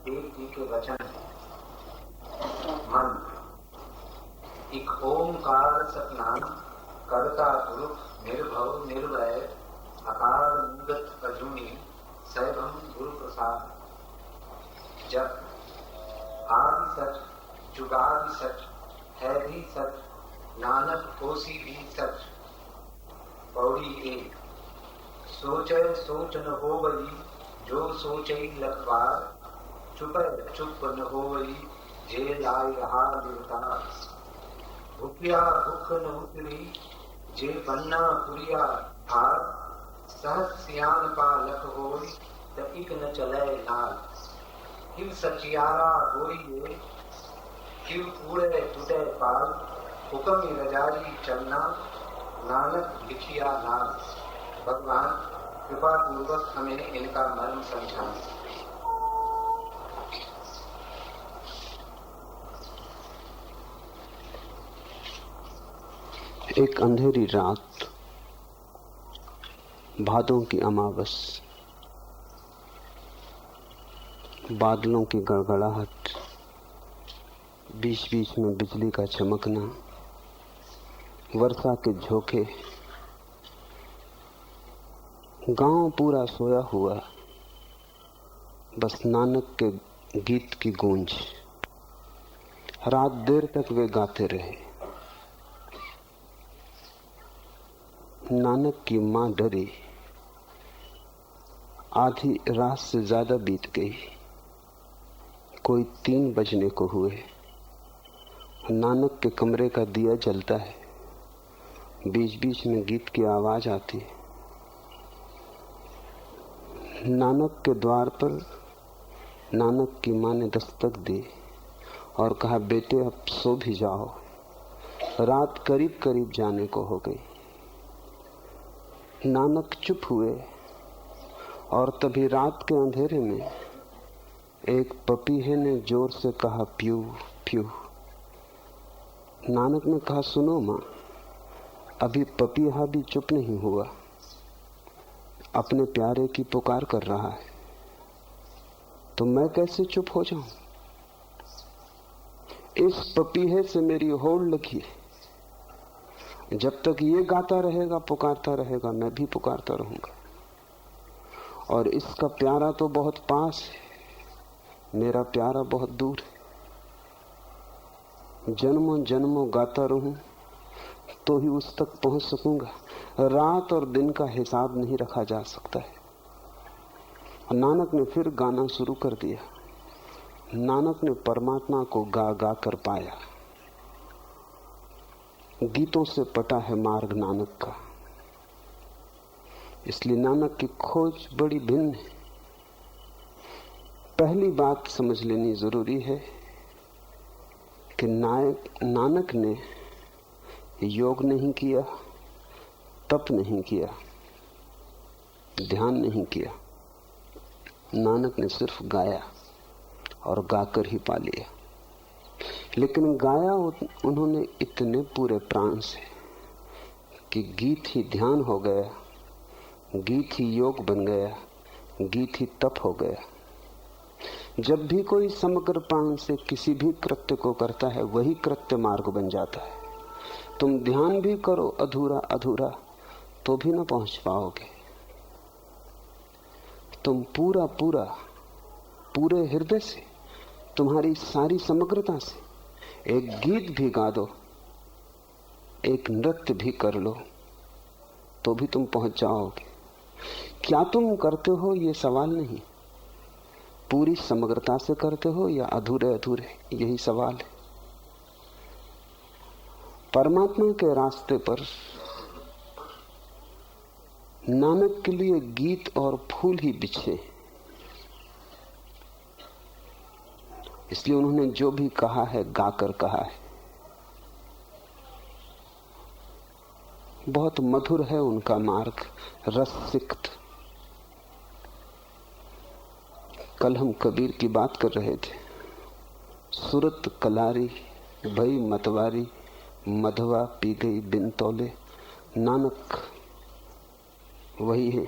देव जी के वचन हैं। मन एक ओंकार सतनाम करता पुरुष निर्भव निर्वय अकाल मूलत अजूनी सैभम गुरु प्रसाद। जब आदि सच जुगादि सच है भी सच नानक होसी भी सच। पौड़ी एक सोचे सोच न होवई जो सोचई लखवार चुपै चुप न होवई जे लाई रहा निर्तार। भूखिया भूख न उतरी जे बन्ना पुरिया भार सहस सियान पा लख होई त इक न चले लाल। किव सचियारा होइए किव पूरे टूटे पाल हुक्म रजारी चलना नानक लिखिया लाल। भगवान कृपा पूर्वक हमें इनका मर्म समझाएं। एक अंधेरी रात, भादों की अमावस, बादलों की गड़गड़ाहट, बीच बीच में बिजली का चमकना, वर्षा के झोंके, गांव पूरा सोया हुआ, बस नानक के गीत की गूंज। रात देर तक वे गाते रहे। नानक की मां डरी। आधी रात से ज्यादा बीत गई, कोई 3 बजने को हुए। नानक के कमरे का दिया जलता है, बीच बीच में गीत की आवाज आती है। नानक के द्वार पर नानक की मां ने दस्तक दी और कहा, बेटे अब सो भी जाओ, रात करीब करीब जाने को हो गई। नानक चुप हुए और तभी रात के अंधेरे में एक पपीहे ने जोर से कहा, प्यू प्यू। नानक ने कहा, सुनो मां, अभी पपीहा भी चुप नहीं हुआ, अपने प्यारे की पुकार कर रहा है, तो मैं कैसे चुप हो जाऊं? इस पपीहे से मेरी होड़ लगी है। जब तक ये गाता रहेगा, पुकारता रहेगा, मैं भी पुकारता रहूंगा। और इसका प्यारा तो बहुत पास है, मेरा प्यारा बहुत दूर है। जन्मों जन्मों गाता रहूं तो ही उस तक पहुंच सकूंगा। रात और दिन का हिसाब नहीं रखा जा सकता है। नानक ने फिर गाना शुरू कर दिया। नानक ने परमात्मा को गा गा कर पाया। गीतों से पटा है मार्ग नानक का, इसलिए नानक की खोज बड़ी भिन्न है। पहली बात समझ लेनी जरूरी है कि नानक ने योग नहीं किया, तप नहीं किया, ध्यान नहीं किया। नानक ने सिर्फ गाया और गाकर ही पा लिया। लेकिन गाया उन्होंने इतने पूरे प्राण से कि गीत ही ध्यान हो गया, गीत ही योग बन गया, गीत ही तप हो गया। जब भी कोई समग्र प्राण से किसी भी कृत्य को करता है, वही कृत्य मार्ग बन जाता है। तुम ध्यान भी करो अधूरा अधूरा तो भी न पहुंच पाओगे। तुम पूरा पूरा पूरे हृदय से, तुम्हारी सारी समग्रता से एक गीत भी गा दो, एक नृत्य भी कर लो, तो भी तुम पहुंच जाओगे। क्या तुम करते हो ये सवाल नहीं, पूरी समग्रता से करते हो या अधूरे अधूरे, यही सवाल है। परमात्मा के रास्ते पर नानक के लिए गीत और फूल ही बिछे। इसलिए उन्होंने जो भी कहा है गाकर कहा है। बहुत मधुर है उनका मार्ग, रससिक्त। कल हम कबीर की बात कर रहे थे। सुरत कलारी भई मतवारी, मधवा पी गई बिन तौले। नानक वही है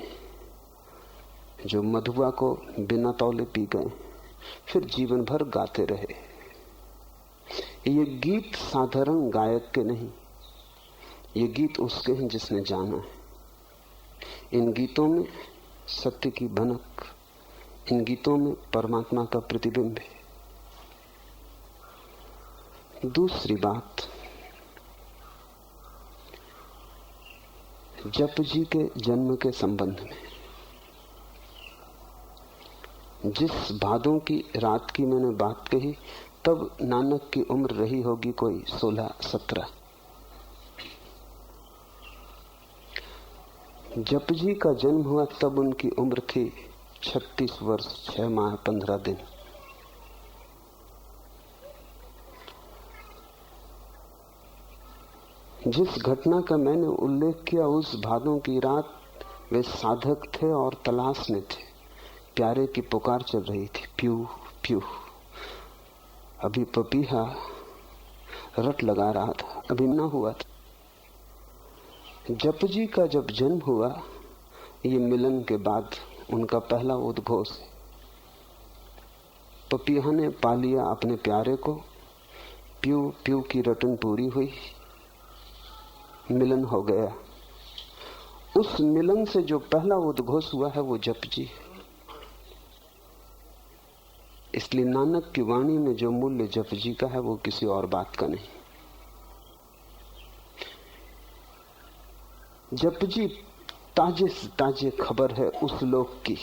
जो मधुआ को बिना तौले पी गए। फिर जीवन भर गाते रहे। ये गीत साधारण गायक के नहीं, ये गीत उसके हैं जिसने जाना है। इन गीतों में सत्य की भनक, इन गीतों में परमात्मा का प्रतिबिंब है। दूसरी बात, जप जी के जन्म के संबंध में, जिस भादों की रात की मैंने बात कही, तब नानक की उम्र रही होगी कोई 16-17। जप जी का जन्म हुआ तब उनकी उम्र थी 36 वर्ष 6 माह 15 दिन। जिस घटना का मैंने उल्लेख किया, उस भादों की रात वे साधक थे और तलाश में थे। प्यारे की पुकार चल रही थी, प्यू प्यू। अभी पपीहा रट लगा रहा था, अभी ना हुआ था। जप जी का जब जन्म हुआ, ये मिलन के बाद उनका पहला उद्घोष है। पपीहा ने पा लिया अपने प्यारे को, प्यू प्यू की रटन पूरी हुई, मिलन हो गया। उस मिलन से जो पहला उद्घोष हुआ है वो जप जी है। इसलिए नानक की वाणी में जो मूल्य जप जी का है वो किसी और बात का नहीं। जप जी ताजे से ताजे खबर है उस लोक की।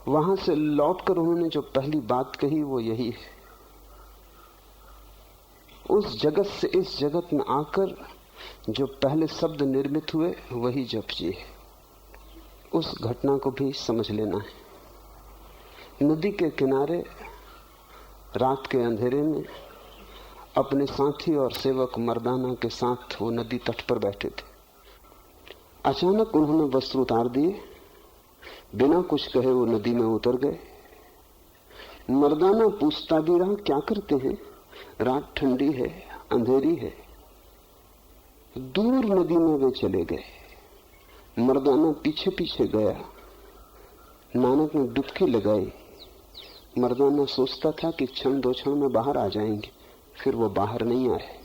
वहां से लौटकर उन्होंने जो पहली बात कही वो यही है। उस जगत से इस जगत में आकर जो पहले शब्द निर्मित हुए वही जप जी है। उस घटना को भी समझ लेना है। नदी के किनारे रात के अंधेरे में अपने साथी और सेवक मर्दाना के साथ वो नदी तट पर बैठे थे। अचानक उन्होंने वस्त्र उतार दिए, बिना कुछ कहे वो नदी में उतर गए। मर्दाना पूछता भी रहा, क्या करते हैं? रात ठंडी है, अंधेरी है। दूर नदी में वे चले गए। मर्दाना पीछे पीछे गया। नानक ने डुबकी लगाई। मर्दाना सोचता था कि क्षण दो क्षण में बाहर आ जाएंगे, फिर वो बाहर नहीं आए।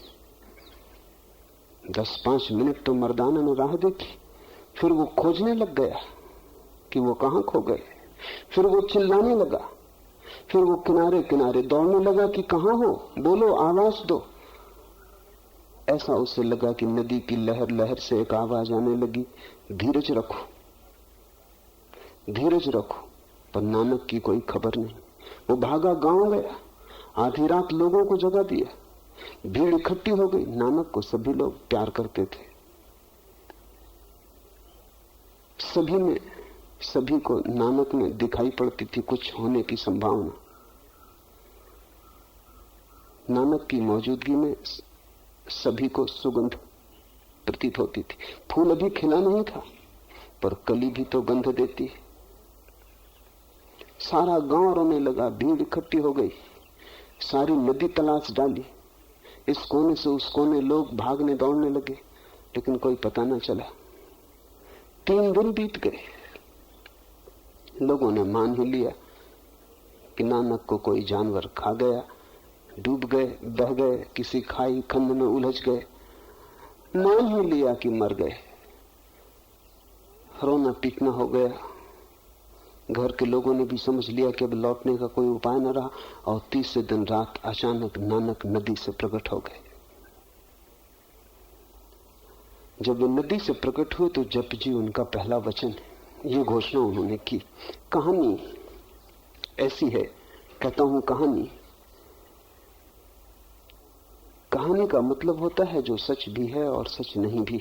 10-5 मिनट तो मर्दाना ने राह देखी, फिर वो खोजने लग गया कि वो कहां खो गए। फिर वो चिल्लाने लगा, फिर वो किनारे किनारे दौड़ने लगा कि कहां हो, बोलो, आवाज दो। ऐसा उसे लगा कि नदी की लहर लहर से एक आवाज आने लगी, धीरज रखो, धीरज रखो। पर नानक की कोई खबर नहीं। वो भागा गांव गया, आधी रात लोगों को जगा दिया। भीड़ इकट्ठी हो गई। नानक को सभी लोग प्यार करते थे। सभी को नानक में दिखाई पड़ती थी कुछ होने की संभावना। नानक की मौजूदगी में सभी को सुगंध प्रतीत होती थी। फूल अभी खिला नहीं था, पर कली भी तो गंध देती है। सारा गांव रोने लगा, भीड़ इकट्ठी हो गई, सारी नदी तलाश डाली। इस कोने से उस कोने लोग भागने दौड़ने लगे, लेकिन कोई पता न चला। 3 दिन बीत गए। लोगों ने मान ही लिया कि नानक को कोई जानवर खा गया, डूब गए, बह गए, किसी खाई खंड में उलझ गए। मान ही लिया कि मर गए। रोना पीटना हो गया। घर के लोगों ने भी समझ लिया कि अब लौटने का कोई उपाय न रहा। और 30 दिन रात अचानक नानक नदी से प्रकट हो गए। जब वे नदी से प्रकट हुए तो जप जी उनका पहला वचन है। ये घोषणा उन्होंने की। कहानी ऐसी है, कहता हूं कहानी। कहानी का मतलब होता है जो सच भी है और सच नहीं भी।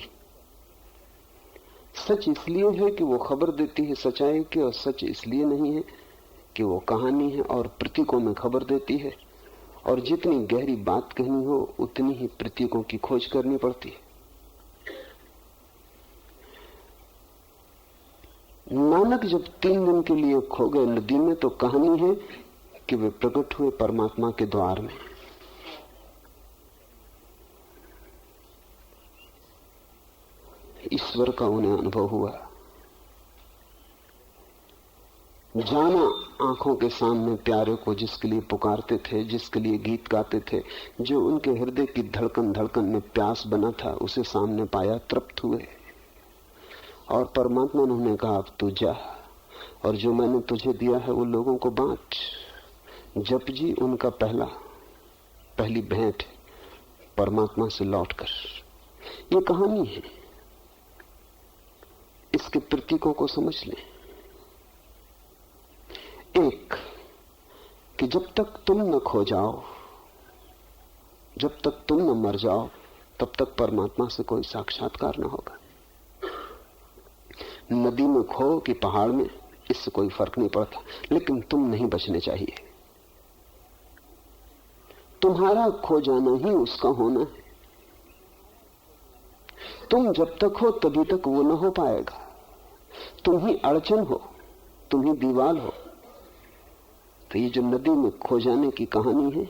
सच इसलिए है कि वो खबर देती है सच्चाई की, और सच इसलिए नहीं है कि वो कहानी है और प्रतीकों में खबर देती है। और जितनी गहरी बात कहनी हो उतनी ही प्रतीकों की खोज करनी पड़ती है। नानक जब 3 दिन के लिए खो गए नदी में, तो कहानी है कि वे प्रकट हुए परमात्मा के द्वार में। ईश्वर का उन्हें अनुभव हुआ। जाना आंखों के सामने प्यारे को जिसके लिए पुकारते थे, जिसके लिए गीत गाते थे, जो उनके हृदय की धड़कन धड़कन में प्यास बना था, उसे सामने पाया, तृप्त हुए। और परमात्मा ने उन्हें कहा अब तू जा, और जो मैंने तुझे दिया है वो लोगों को बांट। जप जी उनका पहली भेंट परमात्मा से लौटकर। ये कहानी है, इसके प्रतीकों को समझ लें। एक कि जब तक तुम न खो जाओ, जब तक तुम न मर जाओ, तब तक परमात्मा से कोई साक्षात्कार न होगा। नदी में खो कि पहाड़ में, इससे कोई फर्क नहीं पड़ता, लेकिन तुम नहीं बचने चाहिए। तुम्हारा खो जाना ही उसका होना है। तुम जब तक हो तभी तक वो न हो पाएगा। तुम ही अड़चन हो, तुम ही दीवार हो। तो ये जो नदी में खो जाने की कहानी है,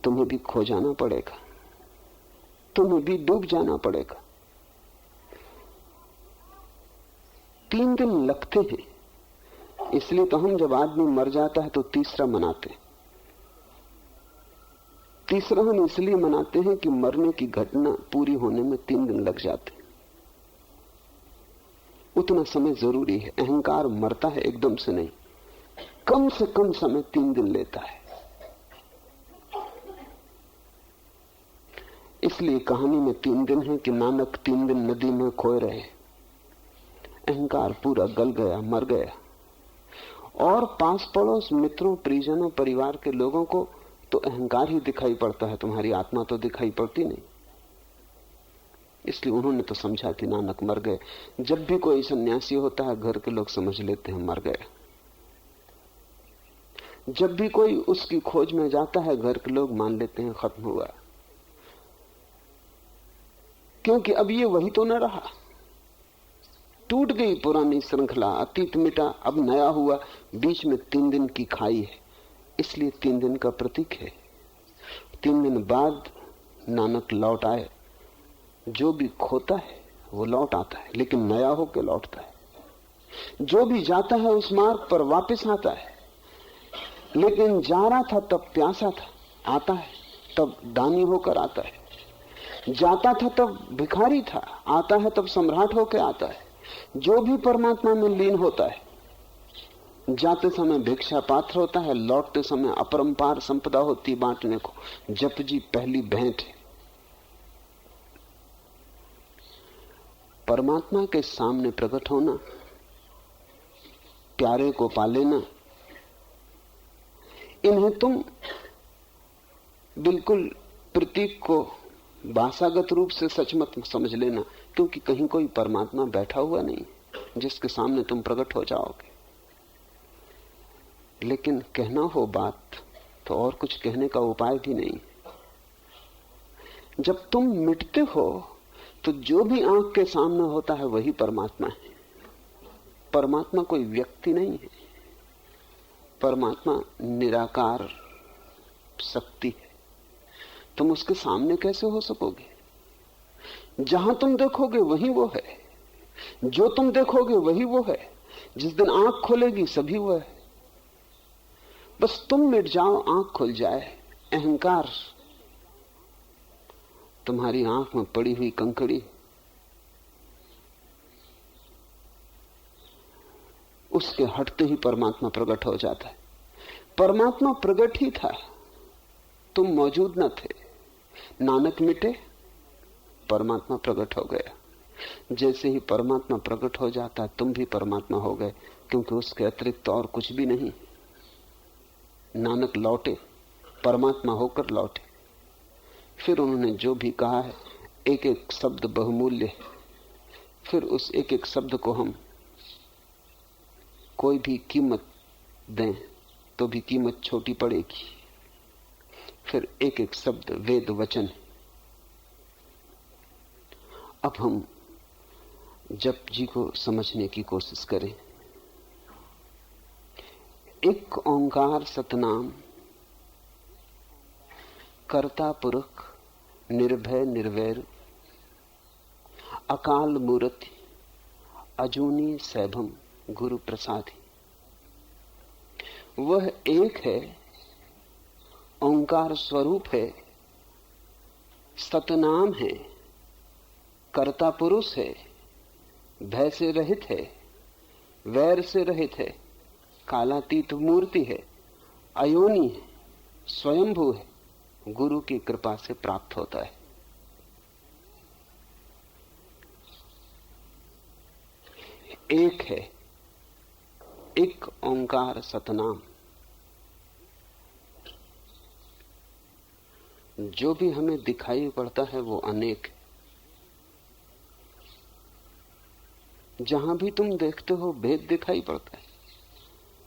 तुम्हें भी खो जाना पड़ेगा, तुम्हें भी डूब जाना पड़ेगा। 3 दिन लगते हैं, इसलिए तो हम जब आदमी मर जाता है तो तीसरा मनाते हैं। तीसरा हम इसलिए मनाते हैं कि मरने की घटना पूरी होने में 3 दिन लग जाते हैं। उतना समय जरूरी है। अहंकार मरता है एकदम से नहीं, कम से कम समय 3 दिन लेता है। इसलिए कहानी में 3 दिन है कि नानक 3 दिन नदी में खोए रहे। अहंकार पूरा गल गया, मर गया। और पास पड़ोस, मित्रों, परिजनों, परिवार के लोगों को तो अहंकार ही दिखाई पड़ता है, तुम्हारी आत्मा तो दिखाई पड़ती नहीं। इसलिए उन्होंने तो समझा कि नानक मर गए। जब भी कोई सन्यासी होता है, घर के लोग समझ लेते हैं मर गया। जब भी कोई उसकी खोज में जाता है, घर के लोग मान लेते हैं खत्म हुआ, क्योंकि अब ये वही तो न रहा। टूट गई पुरानी श्रृंखला, अतीत मिटा, अब नया हुआ। बीच में 3 दिन की खाई है, इसलिए 3 दिन का प्रतीक है। 3 दिन बाद नानक लौट आए। जो भी खोता है वो लौट आता है, लेकिन नया होकर लौटता है। जो भी जाता है उस मार्ग पर वापस आता है, लेकिन जा रहा था तब प्यासा था, आता है तब दानी होकर आता है। जाता था तब भिखारी था, आता है तब सम्राट होकर आता है। जो भी परमात्मा में लीन होता है, जाते समय भिक्षा पात्र होता है, लौटते समय अपरंपार संपदा होती बांटने को। जप जी पहली भेंट है। परमात्मा के सामने प्रकट होना, प्यारे को पा लेना, इन्हें तुम बिल्कुल प्रतीक को भाषागत रूप से सच मत समझ लेना, क्योंकि कहीं कोई परमात्मा बैठा हुआ नहीं जिसके सामने तुम प्रकट हो जाओगे। लेकिन कहना हो बात तो और कुछ कहने का उपाय भी नहीं। जब तुम मिटते हो तो जो भी आंख के सामने होता है वही परमात्मा है। परमात्मा कोई व्यक्ति नहीं है, परमात्मा निराकार शक्ति है। तुम उसके सामने कैसे हो सकोगे? जहां तुम देखोगे वही वो है, जो तुम देखोगे वही वो है। जिस दिन आंख खोलेगी सभी वो है। बस तुम मिट जाओ, आंख खुल जाए। अहंकार तुम्हारी आंख में पड़ी हुई कंकड़ी, उसके हटते ही परमात्मा प्रकट हो जाता है। परमात्मा प्रकट ही था, तुम मौजूद न थे। नानक मिटे, परमात्मा प्रकट हो गया। जैसे ही परमात्मा प्रकट हो जाता, तुम भी परमात्मा हो गए, क्योंकि उसके अतिरिक्त और कुछ भी नहीं। नानक लौटे, परमात्मा होकर लौटे। फिर उन्होंने जो भी कहा है, एक एक शब्द बहुमूल्य है। फिर उस एक एक शब्द को हम कोई भी कीमत दें तो भी कीमत छोटी पड़ेगी। फिर एक एक शब्द वेद वचन है। अब हम जप जी को समझने की कोशिश करें। एक ओंकार सतनाम, कर्ता पुरख निर्भय निर्वैर, अकाल मूर्ति अजूनी सैभम गुरु प्रसादी। वह एक है, ओंकार स्वरूप है, सतनाम है, कर्ता पुरुष है, भय से रहित है, वैर से रहित है, कालातीत मूर्ति है, अयोनी है, स्वयंभू है, गुरु की कृपा से प्राप्त होता है। एक है, एक ओंकार सतनाम। जो भी हमें दिखाई पड़ता है वो अनेक है। जहां भी तुम देखते हो भेद दिखाई पड़ता है,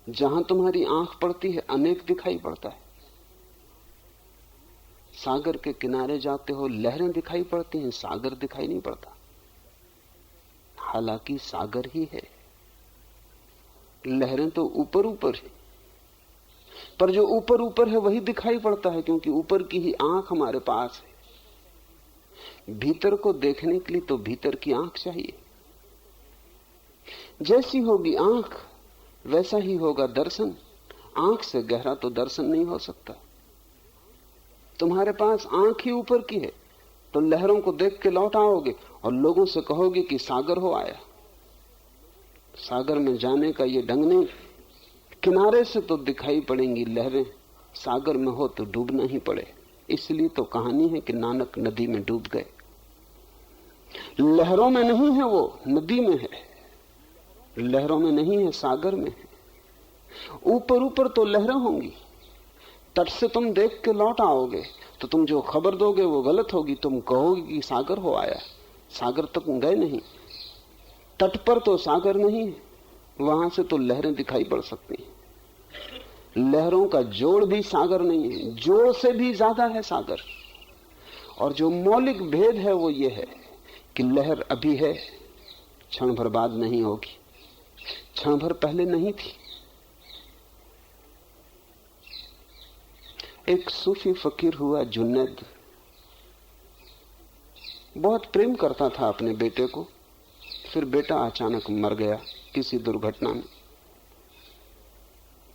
जहां तुम्हारी आंख पड़ती है अनेक दिखाई पड़ता है। सागर के किनारे जाते हो, लहरें दिखाई पड़ती हैं, सागर दिखाई नहीं पड़ता, हालांकि सागर ही है। लहरें तो ऊपर ऊपर है, पर जो ऊपर ऊपर है वही दिखाई पड़ता है, क्योंकि ऊपर की ही आंख हमारे पास है। भीतर को देखने के लिए तो भीतर की आंख चाहिए। जैसी होगी आंख वैसा ही होगा दर्शन। आंख से गहरा तो दर्शन नहीं हो सकता। तुम्हारे पास आंख ही ऊपर की है तो लहरों को देख के लौट आओगे और लोगों से कहोगे कि सागर हो आया। सागर में जाने का ये ढंग नहीं। किनारे से तो दिखाई पड़ेंगी लहरें, सागर में हो तो डूबना ही पड़े। इसलिए तो कहानी है कि नानक नदी में डूब गए। लहरों में नहीं है वो, नदी में है। लहरों में नहीं है, सागर में है। ऊपर ऊपर तो लहरें होंगी, तट से तुम देख के लौट आओगे तो तुम जो खबर दोगे वो गलत होगी। तुम कहोगे कि सागर हो आया, सागर तक गए नहीं। तट पर तो सागर नहीं है, वहां से तो लहरें दिखाई पड़ सकती हैं। लहरों का जोड़ भी सागर नहीं है, जोड़ से भी ज्यादा है सागर। और जो मौलिक भेद है वो ये है कि लहर अभी है, क्षण भर बाद नहीं होगी, क्षण भर पहले नहीं थी। एक सूफी फकीर हुआ जुन्नैद, बहुत प्रेम करता था अपने बेटे को। फिर बेटा अचानक मर गया किसी दुर्घटना में,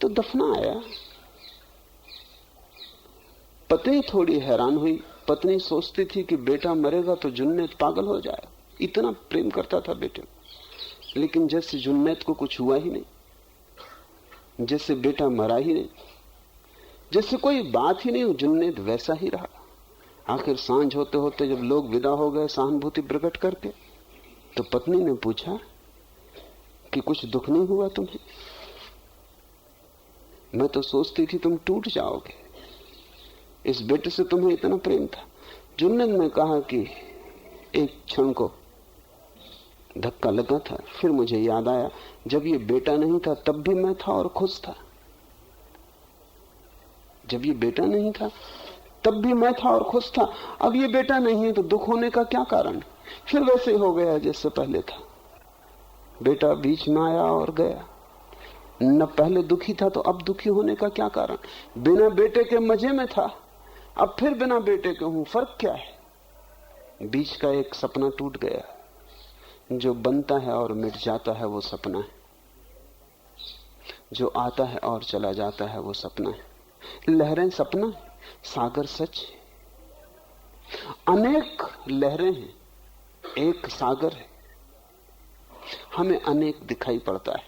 तो दफना आया। पत्नी थोड़ी हैरान हुई। पत्नी सोचती थी कि बेटा मरेगा तो जुन्नैद पागल हो जाए, इतना प्रेम करता था बेटे को। लेकिन जैसे जुन्नैद को कुछ हुआ ही नहीं, जैसे बेटा मरा ही नहीं, जैसे कोई बात ही नहीं, जुन्नैद वैसा ही रहा। आखिर सांझ होते होते जब लोग विदा हो गए सहानुभूति प्रकट करके, तो पत्नी ने पूछा कि कुछ दुख नहीं हुआ तुम्हें? मैं तो सोचती थी तुम टूट जाओगे, इस बेटे से तुम्हें इतना प्रेम था। जुन्नैद ने कहा कि एक क्षण को धक्का लगा था, फिर मुझे याद आया जब ये बेटा नहीं था तब भी मैं था और खुश था। जब ये बेटा नहीं था तब भी मैं था और खुश था। अब ये बेटा नहीं है तो दुख होने का क्या कारण? फिर वैसे हो गया जैसे पहले था। बेटा बीच में आया और गया, न पहले दुखी था तो अब दुखी होने का क्या कारण? बिना बेटे के मजे में था, अब फिर बिना बेटे के हूं, फर्क क्या है? बीच का एक सपना टूट गया। जो बनता है और मिट जाता है वो सपना है, जो आता है और चला जाता है वो सपना है। लहरें सपना है, सागर सच है। अनेक लहरें हैं, एक सागर है। हमें अनेक दिखाई पड़ता है,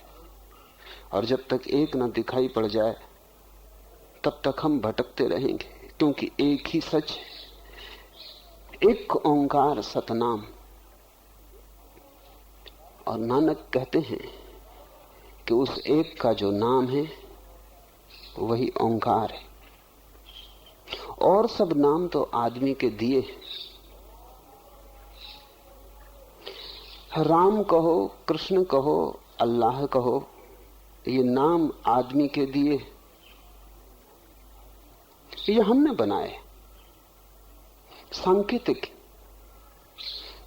और जब तक एक ना दिखाई पड़ जाए तब तक हम भटकते रहेंगे, क्योंकि एक ही सच है, एक ओंकार सतनाम। और नानक कहते हैं कि उस एक का जो नाम है वही ओंकार है। और सब नाम तो आदमी के दिए हैं। राम कहो, कृष्ण कहो, अल्लाह कहो, ये नाम आदमी के दिए, ये हमने बनाए, सांकेतिक।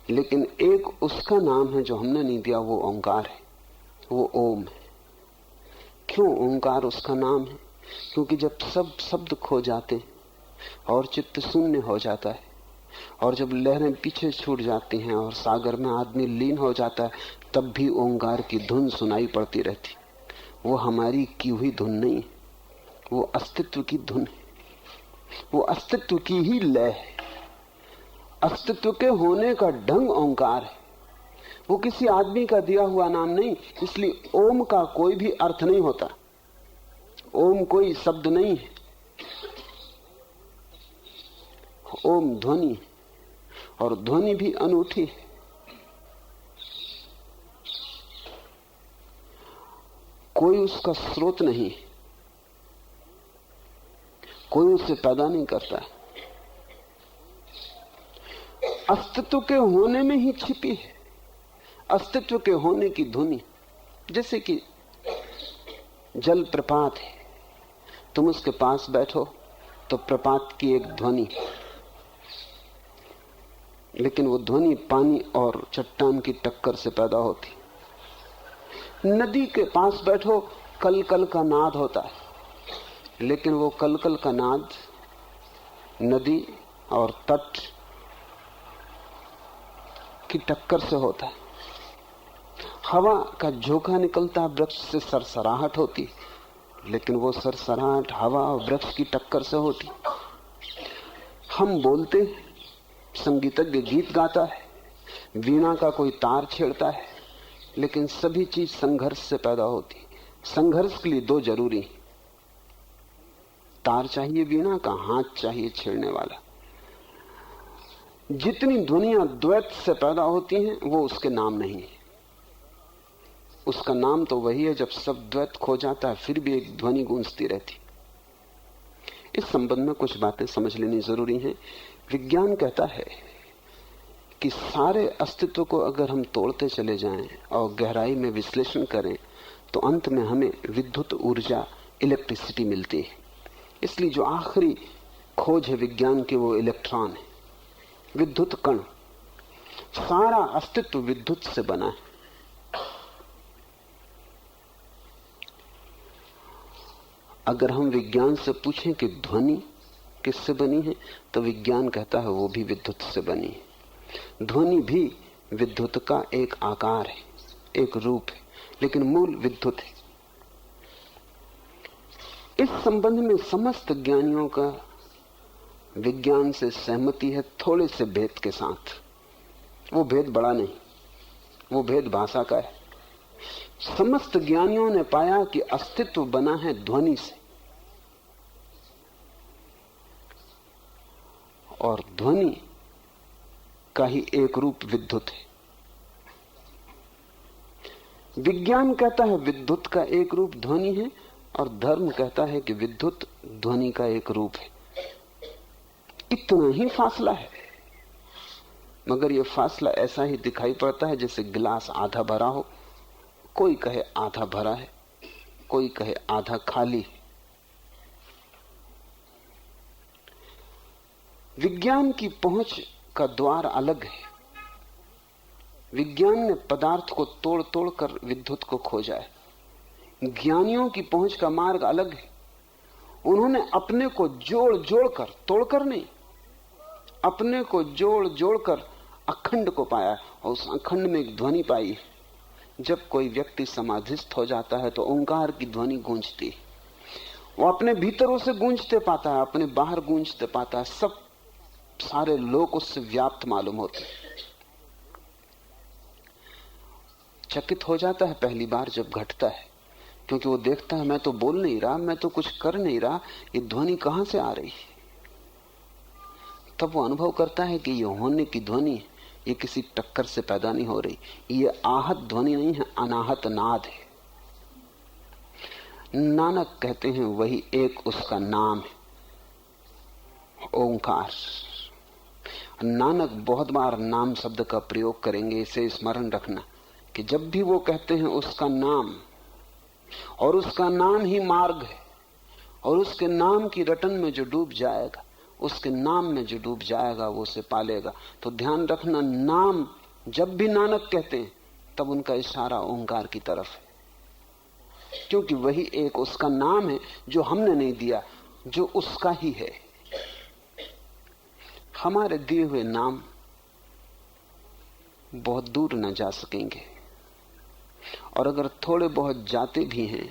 लेकिन एक उसका नाम है जो हमने नहीं दिया, वो ओंकार है, वो ओम है। क्यों ओंकार उसका नाम है? क्योंकि जब सब शब्द खो जाते और चित्त शून्य हो जाता है, और जब लहरें पीछे छूट जाती हैं और सागर में आदमी लीन हो जाता है, तब भी ओंकार की धुन सुनाई पड़ती रहती। वो हमारी की हुई धुन नहीं, वो अस्तित्व की धुन है, वो अस्तित्व की ही लय है। अस्तित्व के होने का ढंग ओंकार है, वो किसी आदमी का दिया हुआ नाम नहीं। इसलिए ओम का कोई भी अर्थ नहीं होता। ओम कोई शब्द नहीं है, ओम ध्वनि है, और ध्वनि भी अनूठी है। कोई उसका स्रोत नहीं, कोई उसे पैदा नहीं करता है। अस्तित्व के होने में ही छिपी है, अस्तित्व के होने की ध्वनि। जैसे कि जल प्रपात है, तुम उसके पास बैठो तो प्रपात की एक ध्वनि, लेकिन वो ध्वनि पानी और चट्टान की टक्कर से पैदा होती। नदी के पास बैठो, कल कल का नाद होता है, लेकिन वो कल कल का नाद नदी और तट की टक्कर से होता है। हवा का झोंका निकलता है, वृक्ष से सरसराहट होती, लेकिन वो सरसराहट हवा और वृक्ष की टक्कर से होती। हम बोलते, संगीतज्ञ गीत गाता है, वीणा का कोई तार छेड़ता है, लेकिन सभी चीज संघर्ष से पैदा होती। संघर्ष के लिए दो जरूरी, तार चाहिए वीणा का, हाथ चाहिए छेड़ने वाला। जितनी ध्वनियां द्वैत से पैदा होती हैं वो उसके नाम नहीं है। उसका नाम तो वही है जब सब द्वैत खो जाता है फिर भी एक ध्वनि गूंजती रहती। इस संबंध में कुछ बातें समझ लेनी जरूरी हैं। विज्ञान कहता है कि सारे अस्तित्व को अगर हम तोड़ते चले जाएं और गहराई में विश्लेषण करें तो अंत में हमें विद्युत ऊर्जा, इलेक्ट्रिसिटी मिलती है। इसलिए जो आखिरी खोज है विज्ञान की वो इलेक्ट्रॉन है, विद्युत कण। सारा अस्तित्व विद्युत से बना है। अगर हम विज्ञान से पूछें कि ध्वनि किससे बनी है तो विज्ञान कहता है वो भी विद्युत से बनी है। ध्वनि भी विद्युत का एक आकार है, एक रूप है, लेकिन मूल विद्युत है। इस संबंध में समस्त ज्ञानियों का विज्ञान से सहमति है, थोड़े से भेद के साथ। वो भेद बड़ा नहीं, वो भेद भाषा का है। समस्त ज्ञानियों ने पाया कि अस्तित्व बना है ध्वनि से, और ध्वनि का ही एक रूप विद्युत है। विज्ञान कहता है विद्युत का एक रूप ध्वनि है, और धर्म कहता है कि विद्युत ध्वनि का एक रूप है। इतना ही फासला है, मगर यह फासला ऐसा ही दिखाई पड़ता है जैसे गिलास आधा भरा हो। कोई कहे आधा भरा है, कोई कहे आधा खाली। विज्ञान की पहुंच का द्वार अलग है। विज्ञान ने पदार्थ को तोड़ तोड़ कर विद्युत को खोजा है। ज्ञानियों की पहुंच का मार्ग अलग है। उन्होंने अपने को जोड़ जोड़ कर, तोड़कर नहीं, अपने को जोड़ जोड़ कर अखंड को पाया, और उस अखंड में एक ध्वनि पाई है। जब कोई व्यक्ति समाधिस्थ हो जाता है तो ओंकार की ध्वनि गूंजती है। वो अपने भीतर उसे गूंजते पाता है, अपने बाहर गूंजते पाता है। सब सारे लोग उससे व्याप्त मालूम होते हैं। चकित हो जाता है पहली बार जब घटता है, क्योंकि वो देखता है मैं तो बोल नहीं रहा, मैं तो कुछ कर नहीं रहा, ये ध्वनि कहां से आ रही है। तब वो अनुभव करता है कि ये होने की ध्वनि है, ये किसी टक्कर से पैदा नहीं हो रही, ये आहत ध्वनि नहीं है, अनाहत नाद है। नानक कहते हैं वही एक उसका नाम है, ओंकार। नानक बहुत बार नाम शब्द का प्रयोग करेंगे, इसे स्मरण रखना कि जब भी वो कहते हैं उसका नाम, और उसका नाम ही मार्ग है, और उसके नाम की रटन में जो डूब जाएगा, उसके नाम में जो डूब जाएगा वो उसे पालेगा। तो ध्यान रखना, नाम जब भी नानक कहते हैं तब उनका इशारा ओंकार की तरफ है, क्योंकि वही एक उसका नाम है जो हमने नहीं दिया, जो उसका ही है। हमारे दिए हुए नाम बहुत दूर न जा सकेंगे, और अगर थोड़े बहुत जाते भी हैं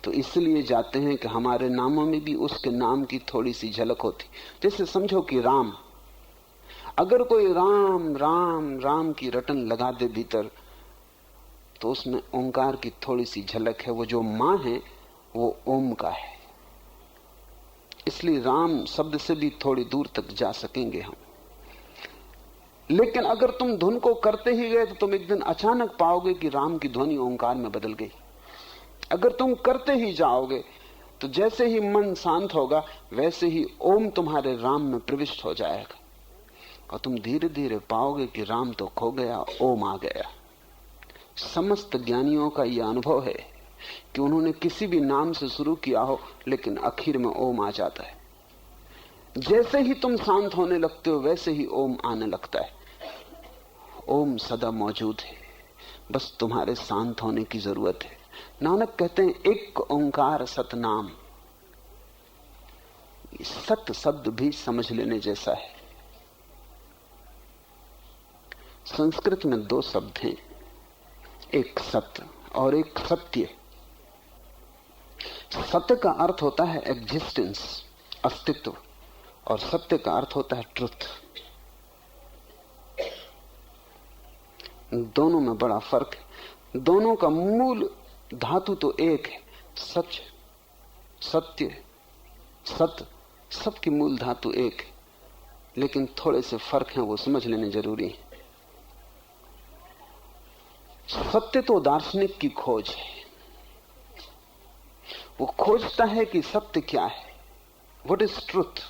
तो इसलिए जाते हैं कि हमारे नामों में भी उसके नाम की थोड़ी सी झलक होती। जैसे समझो कि राम, अगर कोई राम राम राम की रटन लगा दे भीतर, तो उसमें ओंकार की थोड़ी सी झलक है। वो जो मां है वो ओम का है। इसलिए राम शब्द से भी थोड़ी दूर तक जा सकेंगे हम। लेकिन अगर तुम धुन को करते ही गए तो तुम एक दिन अचानक पाओगे कि राम की ध्वनि ओंकार में बदल गई। अगर तुम करते ही जाओगे तो जैसे ही मन शांत होगा वैसे ही ओम तुम्हारे राम में प्रविष्ट हो जाएगा, और तुम धीरे धीरे पाओगे कि राम तो खो गया, ओम आ गया। समस्त ज्ञानियों का यह अनुभव है कि उन्होंने किसी भी नाम से शुरू किया हो, लेकिन आखिर में ओम आ जाता है। जैसे ही तुम शांत होने लगते हो वैसे ही ओम आने लगता है। ओम सदा मौजूद है, बस तुम्हारे शांत होने की जरूरत है। नानक कहते हैं एक ओंकार सतनाम। सत शब्द भी समझ लेने जैसा है। संस्कृत में दो शब्द हैं, एक सत्य और एक सत्य। सत्य का अर्थ होता है एग्जिस्टेंस, अस्तित्व, और सत्य का अर्थ होता है ट्रुथ। दोनों में बड़ा फर्क है। दोनों का मूल धातु तो एक है, सच, सत्य, सत्य, सबकी मूल धातु एक है, लेकिन थोड़े से फर्क हैं, वो समझ लेने जरूरी है। सत्य तो दार्शनिक की खोज है। वो खोजता है कि सत्य क्या है, व्हाट इज ट्रुथ।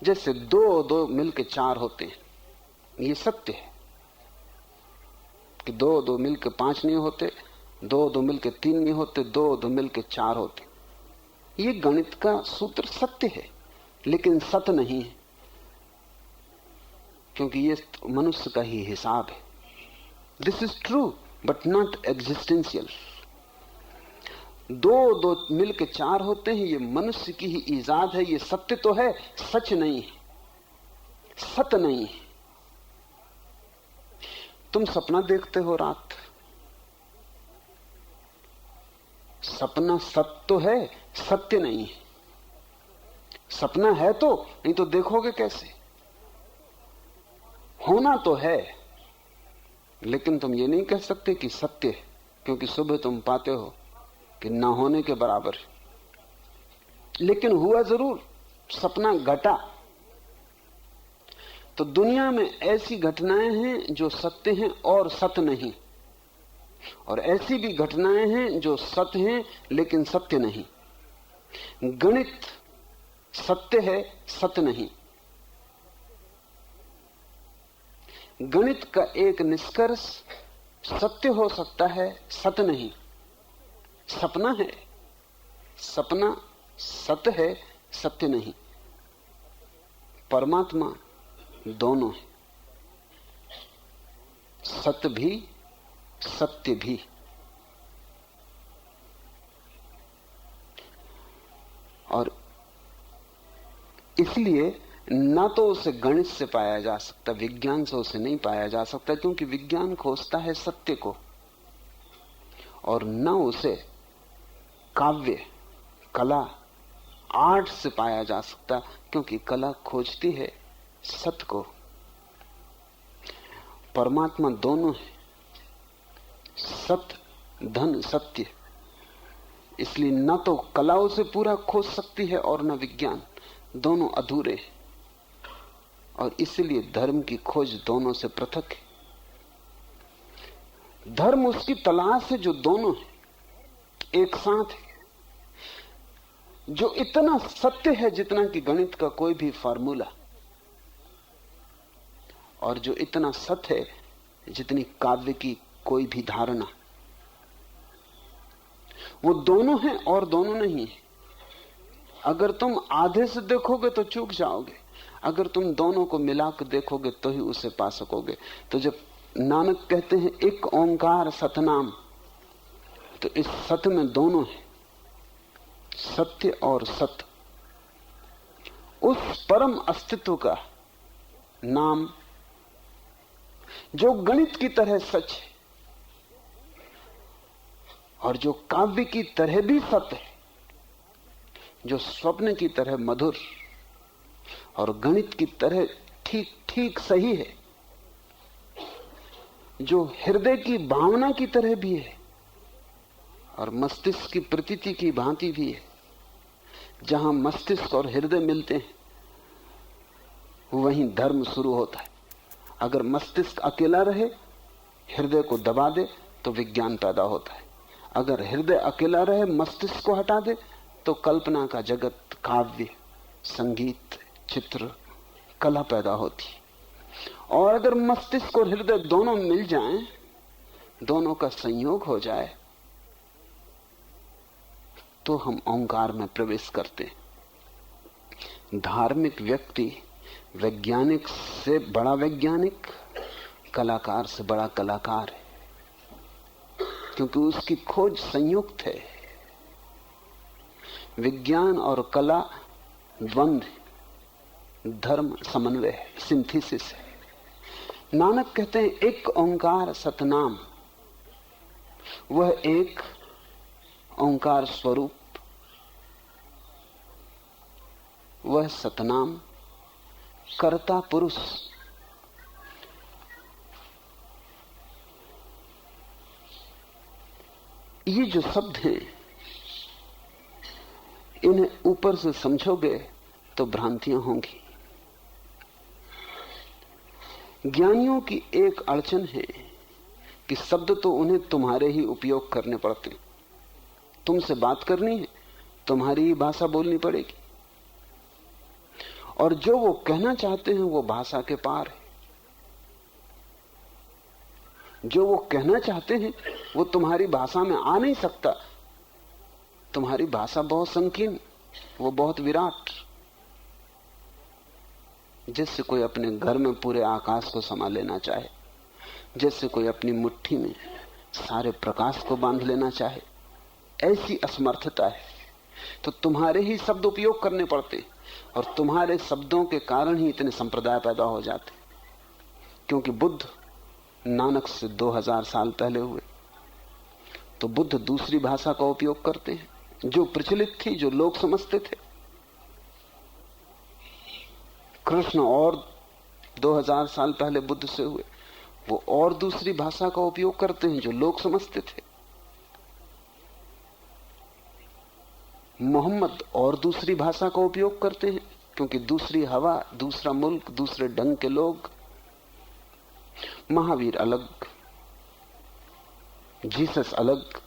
जैसे दो दो मिलके चार होते हैं, ये सत्य है कि दो दो मिलके पांच नहीं होते, दो दो मिलके तीन नहीं होते, दो दो मिलके चार होते। ये गणित का सूत्र सत्य है, लेकिन सत्य नहीं है, क्योंकि ये मनुष्य का ही हिसाब है। This is true but not existential. दो दो मिलके चार होते हैं, ये मनुष्य की ही ईजाद है। ये सत्य तो है, सच नहीं है, सत्य नहीं है। तुम सपना देखते हो रात, सपना सत्य तो है, सत्य नहीं है। सपना है तो, नहीं तो देखोगे कैसे। होना तो है, लेकिन तुम ये नहीं कह सकते कि सत्य है, क्योंकि सुबह तुम पाते हो कि ना होने के बराबर है। लेकिन हुआ जरूर, सपना घटा। तो दुनिया में ऐसी घटनाएं हैं जो सत्य हैं और सत्य नहीं, और ऐसी भी घटनाएं हैं जो सत्य हैं लेकिन सत्य नहीं। गणित सत्य है, सत्य नहीं। गणित का एक निष्कर्ष सत्य हो सकता है, सत्य नहीं। सपना है, सपना सत्य है, सत्य नहीं। परमात्मा दोनों है, सत्य भी सत्य भी। और इसलिए ना तो उसे गणित से पाया जा सकता, विज्ञान से उसे नहीं पाया जा सकता, क्योंकि विज्ञान खोजता है सत्य को, और न उसे काव्य, कला, आर्ट से पाया जा सकता, क्योंकि कला खोजती है सत्य को। परमात्मा दोनों है, सत्य धन सत्य। इसलिए न तो कला उसे पूरा खोज सकती है और न विज्ञान, दोनों अधूरे हैं। और इसलिए धर्म की खोज दोनों से पृथक है। धर्म उसकी तलाश है जो दोनों है, एक साथ है, जो इतना सत्य है जितना कि गणित का कोई भी फार्मूला, और जो इतना सत्य है जितनी काव्य की कोई भी धारणा। वो दोनों हैं और दोनों नहीं है। अगर तुम आधे से देखोगे तो चूक जाओगे, अगर तुम दोनों को मिलाकर देखोगे तो ही उसे पा सकोगे। तो जब नानक कहते हैं एक ओंकार सतनाम, तो इस सत्य में दोनों है, सत्य और सत्य। उस परम अस्तित्व का नाम जो गणित की तरह सच है, और जो काव्य की तरह भी सत्य है, जो स्वप्न की तरह मधुर और गणित की तरह ठीक ठीक सही है, जो हृदय की भावना की तरह भी है और मस्तिष्क की प्रतीति की भांति भी है। जहां मस्तिष्क और हृदय मिलते हैं वहीं धर्म शुरू होता है। अगर मस्तिष्क अकेला रहे, हृदय को दबा दे, तो विज्ञान पैदा होता है। अगर हृदय अकेला रहे, मस्तिष्क को हटा दे, तो कल्पना का जगत, काव्य, संगीत, चित्र, कला पैदा होती। और अगर मस्तिष्क और हृदय दोनों मिल जाएं, दोनों का संयोग हो जाए, तो हम ओंकार में प्रवेश करते हैं। धार्मिक व्यक्ति वैज्ञानिक से बड़ा वैज्ञानिक, कलाकार से बड़ा कलाकार है, क्योंकि उसकी खोज संयुक्त है। विज्ञान और कला द्वंद्व, धर्म समन्वय है, सिंथेसिस है। नानक कहते हैं एक ओंकार सतनाम, वह एक ओंकार स्वरूप, वह सतनाम कर्ता पुरुष। ये जो शब्द हैं, इन्हें ऊपर से समझोगे तो भ्रांतियां होंगी। ज्ञानियों की एक अड़चन है कि शब्द तो उन्हें तुम्हारे ही उपयोग करने पड़ते। तुमसे बात करनी है, तुम्हारी ही भाषा बोलनी पड़ेगी, और जो वो कहना चाहते हैं वो भाषा के पार है। जो वो कहना चाहते हैं वो तुम्हारी भाषा में आ नहीं सकता। तुम्हारी भाषा बहुत संकीर्ण, वो बहुत विराट। जैसे कोई अपने घर में पूरे आकाश को समा लेना चाहे, जैसे कोई अपनी मुट्ठी में सारे प्रकाश को बांध लेना चाहे, ऐसी असमर्थता है। तो तुम्हारे ही शब्द उपयोग करने पड़ते, और तुम्हारे शब्दों के कारण ही इतने संप्रदाय पैदा हो जाते। क्योंकि बुद्ध नानक से 2000 साल पहले हुए, तो बुद्ध दूसरी भाषा का उपयोग करते हैं जो प्रचलित थी, जो लोग समझते थे। कृष्ण और 2000 साल पहले बुद्ध से हुए, वो और दूसरी भाषा का उपयोग करते हैं जो लोग समझते थे। मोहम्मद और दूसरी भाषा का उपयोग करते हैं, क्योंकि दूसरी हवा, दूसरा मुल्क, दूसरे ढंग के लोग। महावीर अलग, जीसस अलग।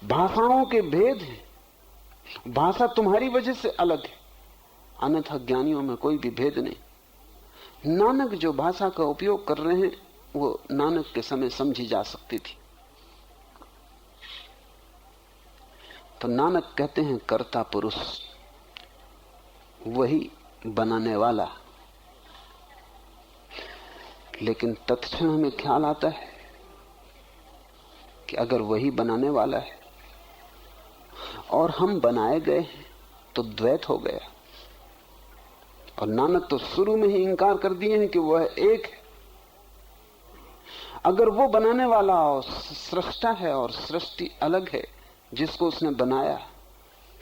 भाषाओं के भेद हैं। भाषा तुम्हारी वजह से अलग है, अन्यथा ज्ञानियों में कोई भी भेद नहीं। नानक जो भाषा का उपयोग कर रहे हैं वो नानक के समय समझी जा सकती थी। तो नानक कहते हैं कर्ता पुरुष, वही बनाने वाला। लेकिन तत्क्षण हमें ख्याल आता है कि अगर वही बनाने वाला है और हम बनाए गए हैं तो द्वैत हो गया। और नानक तो शुरू में ही इंकार कर दिए हैं कि वह एक है। अगर वो बनाने वाला और सृष्टा है और सृष्टि अलग है जिसको उसने बनाया,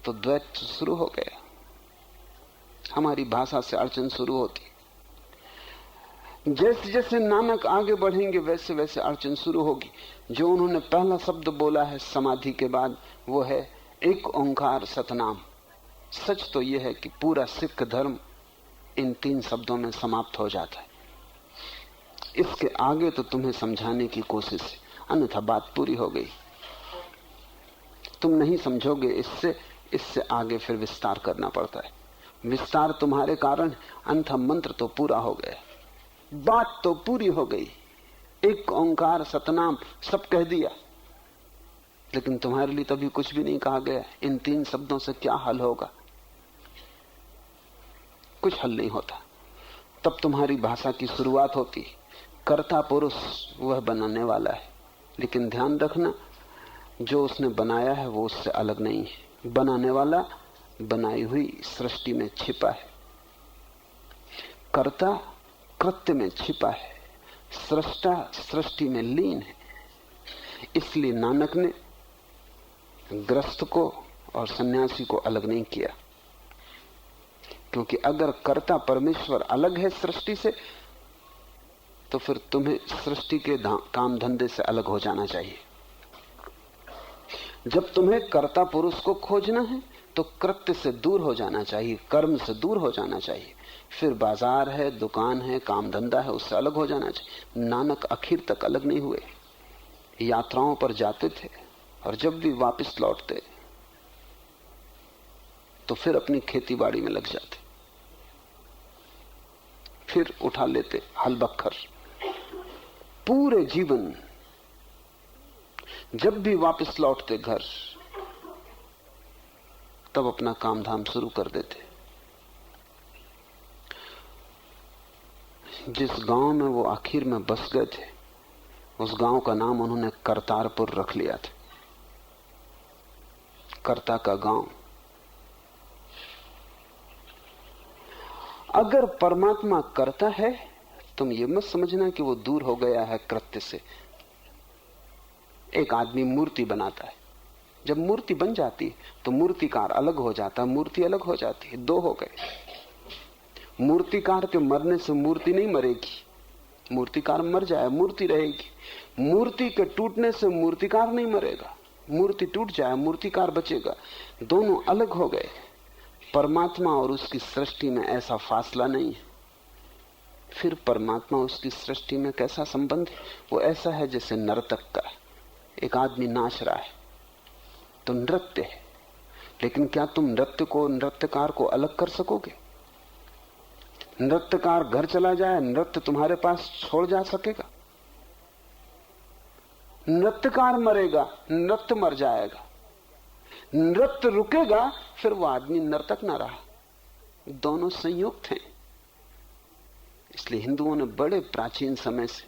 तो द्वैत शुरू हो गया। हमारी भाषा से अड़चन शुरू होती। जैसे जैसे नानक आगे बढ़ेंगे वैसे वैसे अड़चन शुरू होगी। जो उन्होंने पहला शब्द बोला है समाधि के बाद, वो है एक ओंकार सतनाम। सच तो यह है कि पूरा सिख धर्म इन 3 शब्दों में समाप्त हो जाता है। इसके आगे तो तुम्हें समझाने की कोशिश है, अन्यथा बात पूरी हो गई। तुम नहीं समझोगे, इससे आगे फिर विस्तार करना पड़ता है। विस्तार तुम्हारे कारण, अन्यथा मंत्र तो पूरा हो गया, बात तो पूरी हो गई। एक ओंकार सतनाम सब कह दिया, लेकिन तुम्हारे लिए तभी कुछ भी नहीं कहा गया। इन 3 शब्दों से क्या हल होगा? कुछ हल नहीं होता। तब तुम्हारी भाषा की शुरुआत होती। कर्ता पुरुष वह बनाने वाला है, लेकिन ध्यान रखना जो उसने बनाया है वो उससे अलग नहीं है। बनाने वाला बनाई हुई सृष्टि में छिपा है, कर्ता कृत्य में छिपा है, सृष्टा सृष्टि में लीन है। इसलिए नानक ने गृहस्थ को और सन्यासी को अलग नहीं किया, क्योंकि अगर कर्ता परमेश्वर अलग है सृष्टि से, तो फिर तुम्हें सृष्टि के काम धंधे से अलग हो जाना चाहिए। जब तुम्हें कर्ता पुरुष को खोजना है तो कृत्य से दूर हो जाना चाहिए, कर्म से दूर हो जाना चाहिए। फिर बाजार है, दुकान है, काम धंधा है, उससे अलग हो जाना चाहिए। नानक आखिर तक अलग नहीं हुए। यात्राओं पर जाते थे और जब भी वापस लौटते तो फिर अपनी खेती बाड़ी में लग जाते, फिर उठा लेते हल बखर। पूरे जीवन जब भी वापस लौटते घर, तब अपना काम धाम शुरू कर देते। जिस गांव में वो आखिर में बस गए थे, उस गांव का नाम उन्होंने करतारपुर रख लिया था। कर्ता का गांव। अगर परमात्मा करता है, तुम ये मत समझना कि वो दूर हो गया है कृत्य से। एक आदमी मूर्ति बनाता है, जब मूर्ति बन जाती है तो मूर्तिकार अलग हो जाता है, मूर्ति अलग हो जाती है, दो हो गए। मूर्तिकार के मरने से मूर्ति नहीं मरेगी, मूर्तिकार मर जाए, मूर्ति रहेगी। मूर्ति के टूटने से मूर्तिकार नहीं मरेगा, मूर्ति टूट जाए, मूर्तिकार बचेगा। दोनों अलग हो गए। परमात्मा और उसकी सृष्टि में ऐसा फासला नहीं है। फिर परमात्मा उसकी सृष्टि में कैसा संबंध है? वो ऐसा है जैसे नर्तक का। एक आदमी नाच रहा है तो नृत्य है, लेकिन क्या तुम नृत्य को, नृत्यकार को अलग कर सकोगे? नृत्यकार घर चला जाए, नृत्य तुम्हारे पास छोड़ जा सकेगा? नृत्यकार मरेगा, नृत्य मर जाएगा। नृत्य रुकेगा, फिर वो आदमी नर्तक ना रहा। दोनों संयुक्त हैं। इसलिए हिंदुओं ने बड़े प्राचीन समय से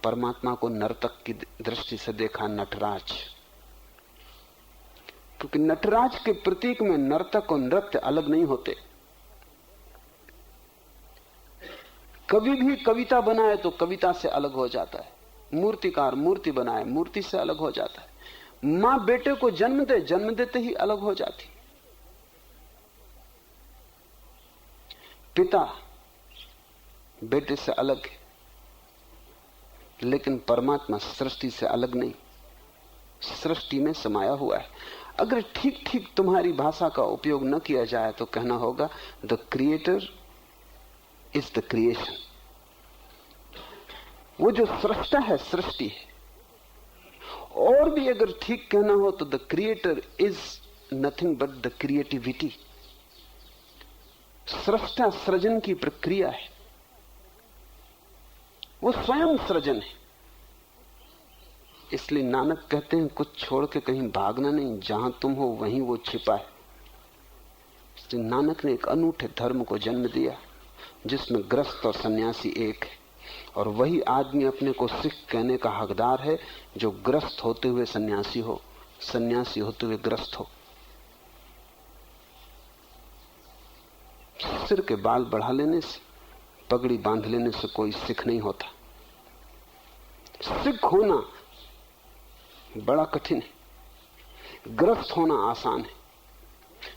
परमात्मा को नर्तक की दृष्टि से देखा, नटराज। क्योंकि नटराज के प्रतीक में नर्तक और नृत्य अलग नहीं होते। कवि भी कविता बनाए तो कविता से अलग हो जाता है, मूर्तिकार मूर्ति बनाए मूर्ति से अलग हो जाता है। मां बेटे को जन्म दे, जन्म देते ही अलग हो जाती। पिता बेटे से अलग है, लेकिन परमात्मा सृष्टि से अलग नहीं, सृष्टि में समाया हुआ है। अगर ठीक ठीक तुम्हारी भाषा का उपयोग न किया जाए तो कहना होगा the creator is the creation. वो जो सृष्टा है सृष्टि है। और भी अगर ठीक कहना हो तो the creator is nothing but the creativity. सृष्टा सृजन की प्रक्रिया है, वो स्वयं सृजन है। इसलिए नानक कहते हैं कुछ छोड़ के कहीं भागना नहीं, जहां तुम हो वहीं वो छिपा है। इसलिए नानक ने एक अनूठे धर्म को जन्म दिया जिसमें गृहस्थ और सन्यासी एक है, और वही आदमी अपने को सिख कहने का हकदार है जो गृहस्थ होते हुए सन्यासी हो, सन्यासी होते हुए गृहस्थ हो। सिर के बाल बढ़ा लेने से, पगड़ी बांध लेने से कोई सिख नहीं होता। सिख होना बड़ा कठिन है, गृहस्थ होना आसान है,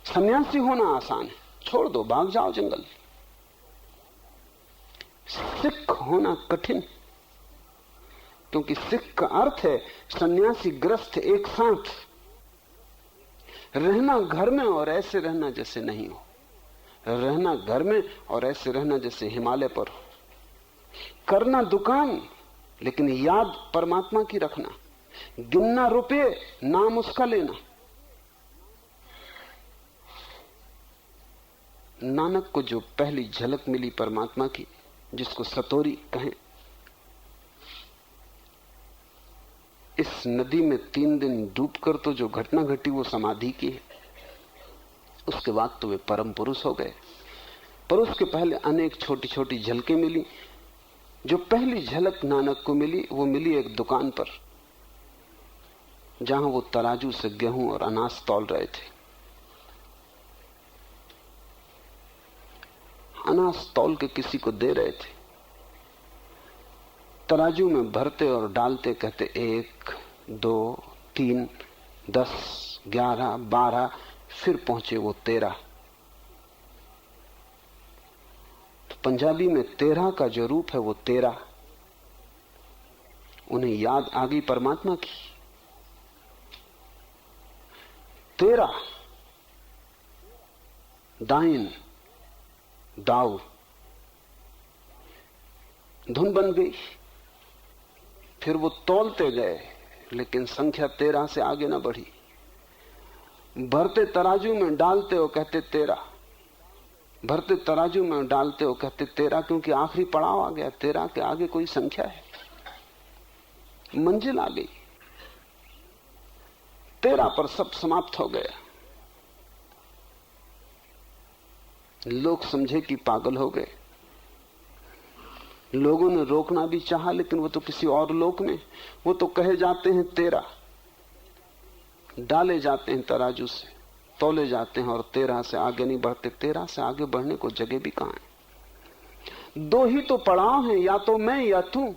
सन्यासी होना आसान है। छोड़ दो, भाग जाओ जंगल। सिख होना कठिन, क्योंकि सिख का अर्थ है सन्यासी गृहस्थ एक साथ रहना, घर में और ऐसे रहना जैसे नहीं हो, रहना घर में और ऐसे रहना जैसे हिमालय पर हो, करना दुकान लेकिन याद परमात्मा की रखना, गिनना रुपए नाम उसका लेना। नानक को जो पहली झलक मिली परमात्मा की, जिसको सतोरी कहें, इस नदी में 3 दिन डूबकर तो जो घटना घटी वो समाधि की है। उसके बाद तो वे परम पुरुष हो गए। पर उसके पहले अनेक छोटी छोटी झलकें मिली। जो पहली झलक नानक को मिली वो मिली एक दुकान पर, जहां वो तराजू से गेहूं और अनाज तौल रहे थे। अनाज तौल के किसी को दे रहे थे। तराजू में भरते और डालते कहते 1, 2, 3, 10, 11, 12, फिर पहुंचे वो 13। तो पंजाबी में 13 का जो रूप है वो 13। उन्हें याद आ गई परमात्मा की। 13 दाइन, दाऊ, धुन बन गई। फिर वो तौलते गए, लेकिन संख्या 13 से आगे ना बढ़ी। भरते तराजू में डालते हो कहते 13, भरते तराजू में डालते हो कहते 13, क्योंकि आखिरी पड़ाव आ गया। 13 के आगे कोई संख्या है, मंजिल आ गई। 13 पर सब समाप्त हो गया। लोग समझे कि पागल हो गए। लोगों ने रोकना भी चाहा, लेकिन वो तो किसी और लोक में। वो तो कहे जाते हैं 13, डाले जाते हैं तराजू से, तौले जाते हैं और 13 से आगे नहीं बढ़ते। 13 से आगे बढ़ने को जगह भी कहां है? 2 ही तो पड़ाव हैं, या तो मैं या तू।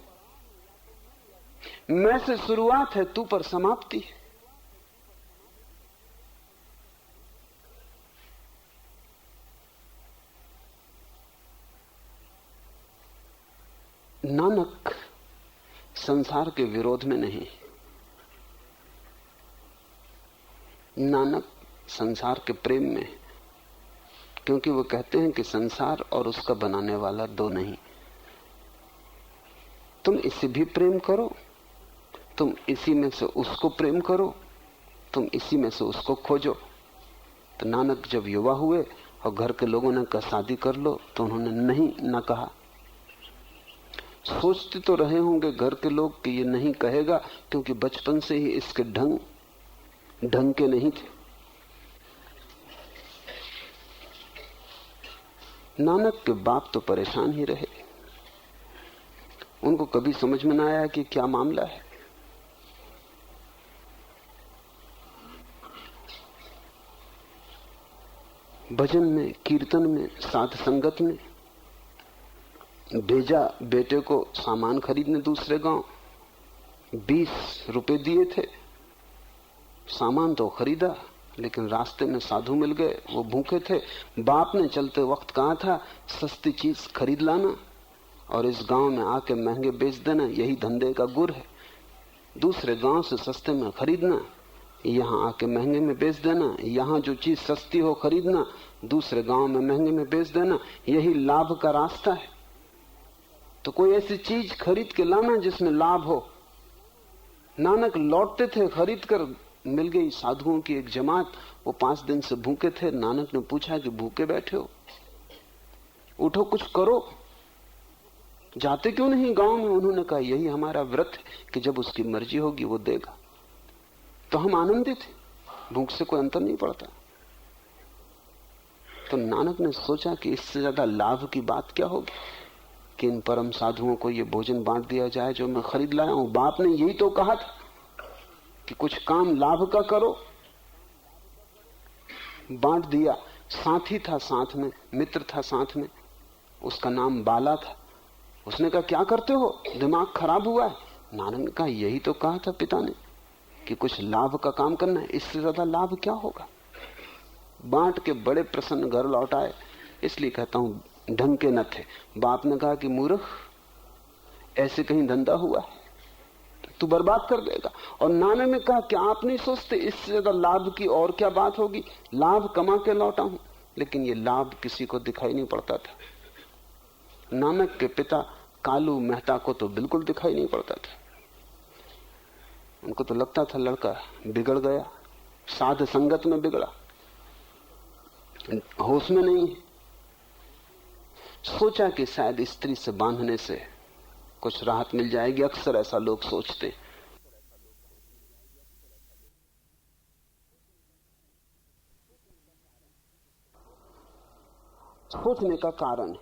मैं से शुरुआत है, तू पर समाप्ति है। नानक संसार के विरोध में नहीं, नानक संसार के प्रेम में, क्योंकि वो कहते हैं कि संसार और उसका बनाने वाला 2 नहीं। तुम इसे भी प्रेम करो, तुम इसी में से उसको प्रेम करो, तुम इसी में से उसको खोजो। तो नानक जब युवा हुए और घर के लोगों ने कहा शादी कर लो, तो उन्होंने नहीं ना कहा। सोचते तो रहे होंगे घर के लोग कि ये नहीं कहेगा, क्योंकि बचपन से ही इसके ढंग के नहीं थे। नानक के बाप तो परेशान ही रहे। उनको कभी समझ में ना आया कि क्या मामला है। भजन में, कीर्तन में, साध संगत में भेजा बेटे को सामान खरीदने दूसरे गांव। 20 रुपए दिए थे, सामान तो खरीदा, लेकिन रास्ते में साधु मिल गए, वो भूखे थे। बाप ने चलते वक्त कहा था सस्ती चीज खरीद लाना और इस गांव में आके महंगे बेच देना, यही धंधे का गुर है। दूसरे गांव से सस्ते में खरीदना, यहां आके महंगे में बेच देना। यहां जो चीज सस्ती हो खरीदना, दूसरे गांव में महंगे में बेच देना, यही लाभ का रास्ता है। तो कोई ऐसी चीज खरीद के लाना जिसमें लाभ हो। नानक लौटते थे, खरीद कर मिल गई साधुओं की एक जमात। वो 5 दिन से भूखे थे। नानक ने पूछा कि भूखे बैठे हो, उठो कुछ करो, जाते क्यों नहीं गांव में? उन्होंने कहा यही हमारा व्रत है कि जब उसकी मर्जी होगी वो देगा। तो हम आनंदित थे, भूख से कोई अंतर नहीं पड़ता। तो नानक ने सोचा कि इससे ज्यादा लाभ की बात क्या होगी कि इन परम साधुओं को ये भोजन बांट दिया जाए जो मैं खरीद लाया हूं। बाप ने यही तो कहा था कि कुछ काम लाभ का करो। बांट दिया। साथी था साथ में, मित्र था साथ में, उसका नाम बाला था। उसने कहा क्या करते हो, दिमाग खराब हुआ है? नानक ने कहा यही तो कहा था पिता ने कि कुछ लाभ का काम करना है, इससे ज्यादा लाभ क्या होगा। बांट के बड़े प्रसन्न घर लौट आए। इसलिए कहता हूं ढंग के न थे। बाप ने कहा कि मूर्ख, ऐसे कहीं धंधा हुआ है, तू बर्बाद कर देगा। और नाना ने कहा कि आप नहीं सोचते इससे ज्यादा लाभ की और क्या बात होगी। लाभ कमा के लौटा हूं, लेकिन ये लाभ किसी को दिखाई नहीं पड़ता था। नानक के पिता कालू मेहता को तो बिल्कुल दिखाई नहीं पड़ता था। उनको तो लगता था लड़का बिगड़ गया, साध संगत में बिगड़ा, होश में नहीं है। सोचा कि शायद स्त्री से बांधने से कुछ राहत मिल जाएगी। अक्सर ऐसा लोग सोचते। सोचने का कारण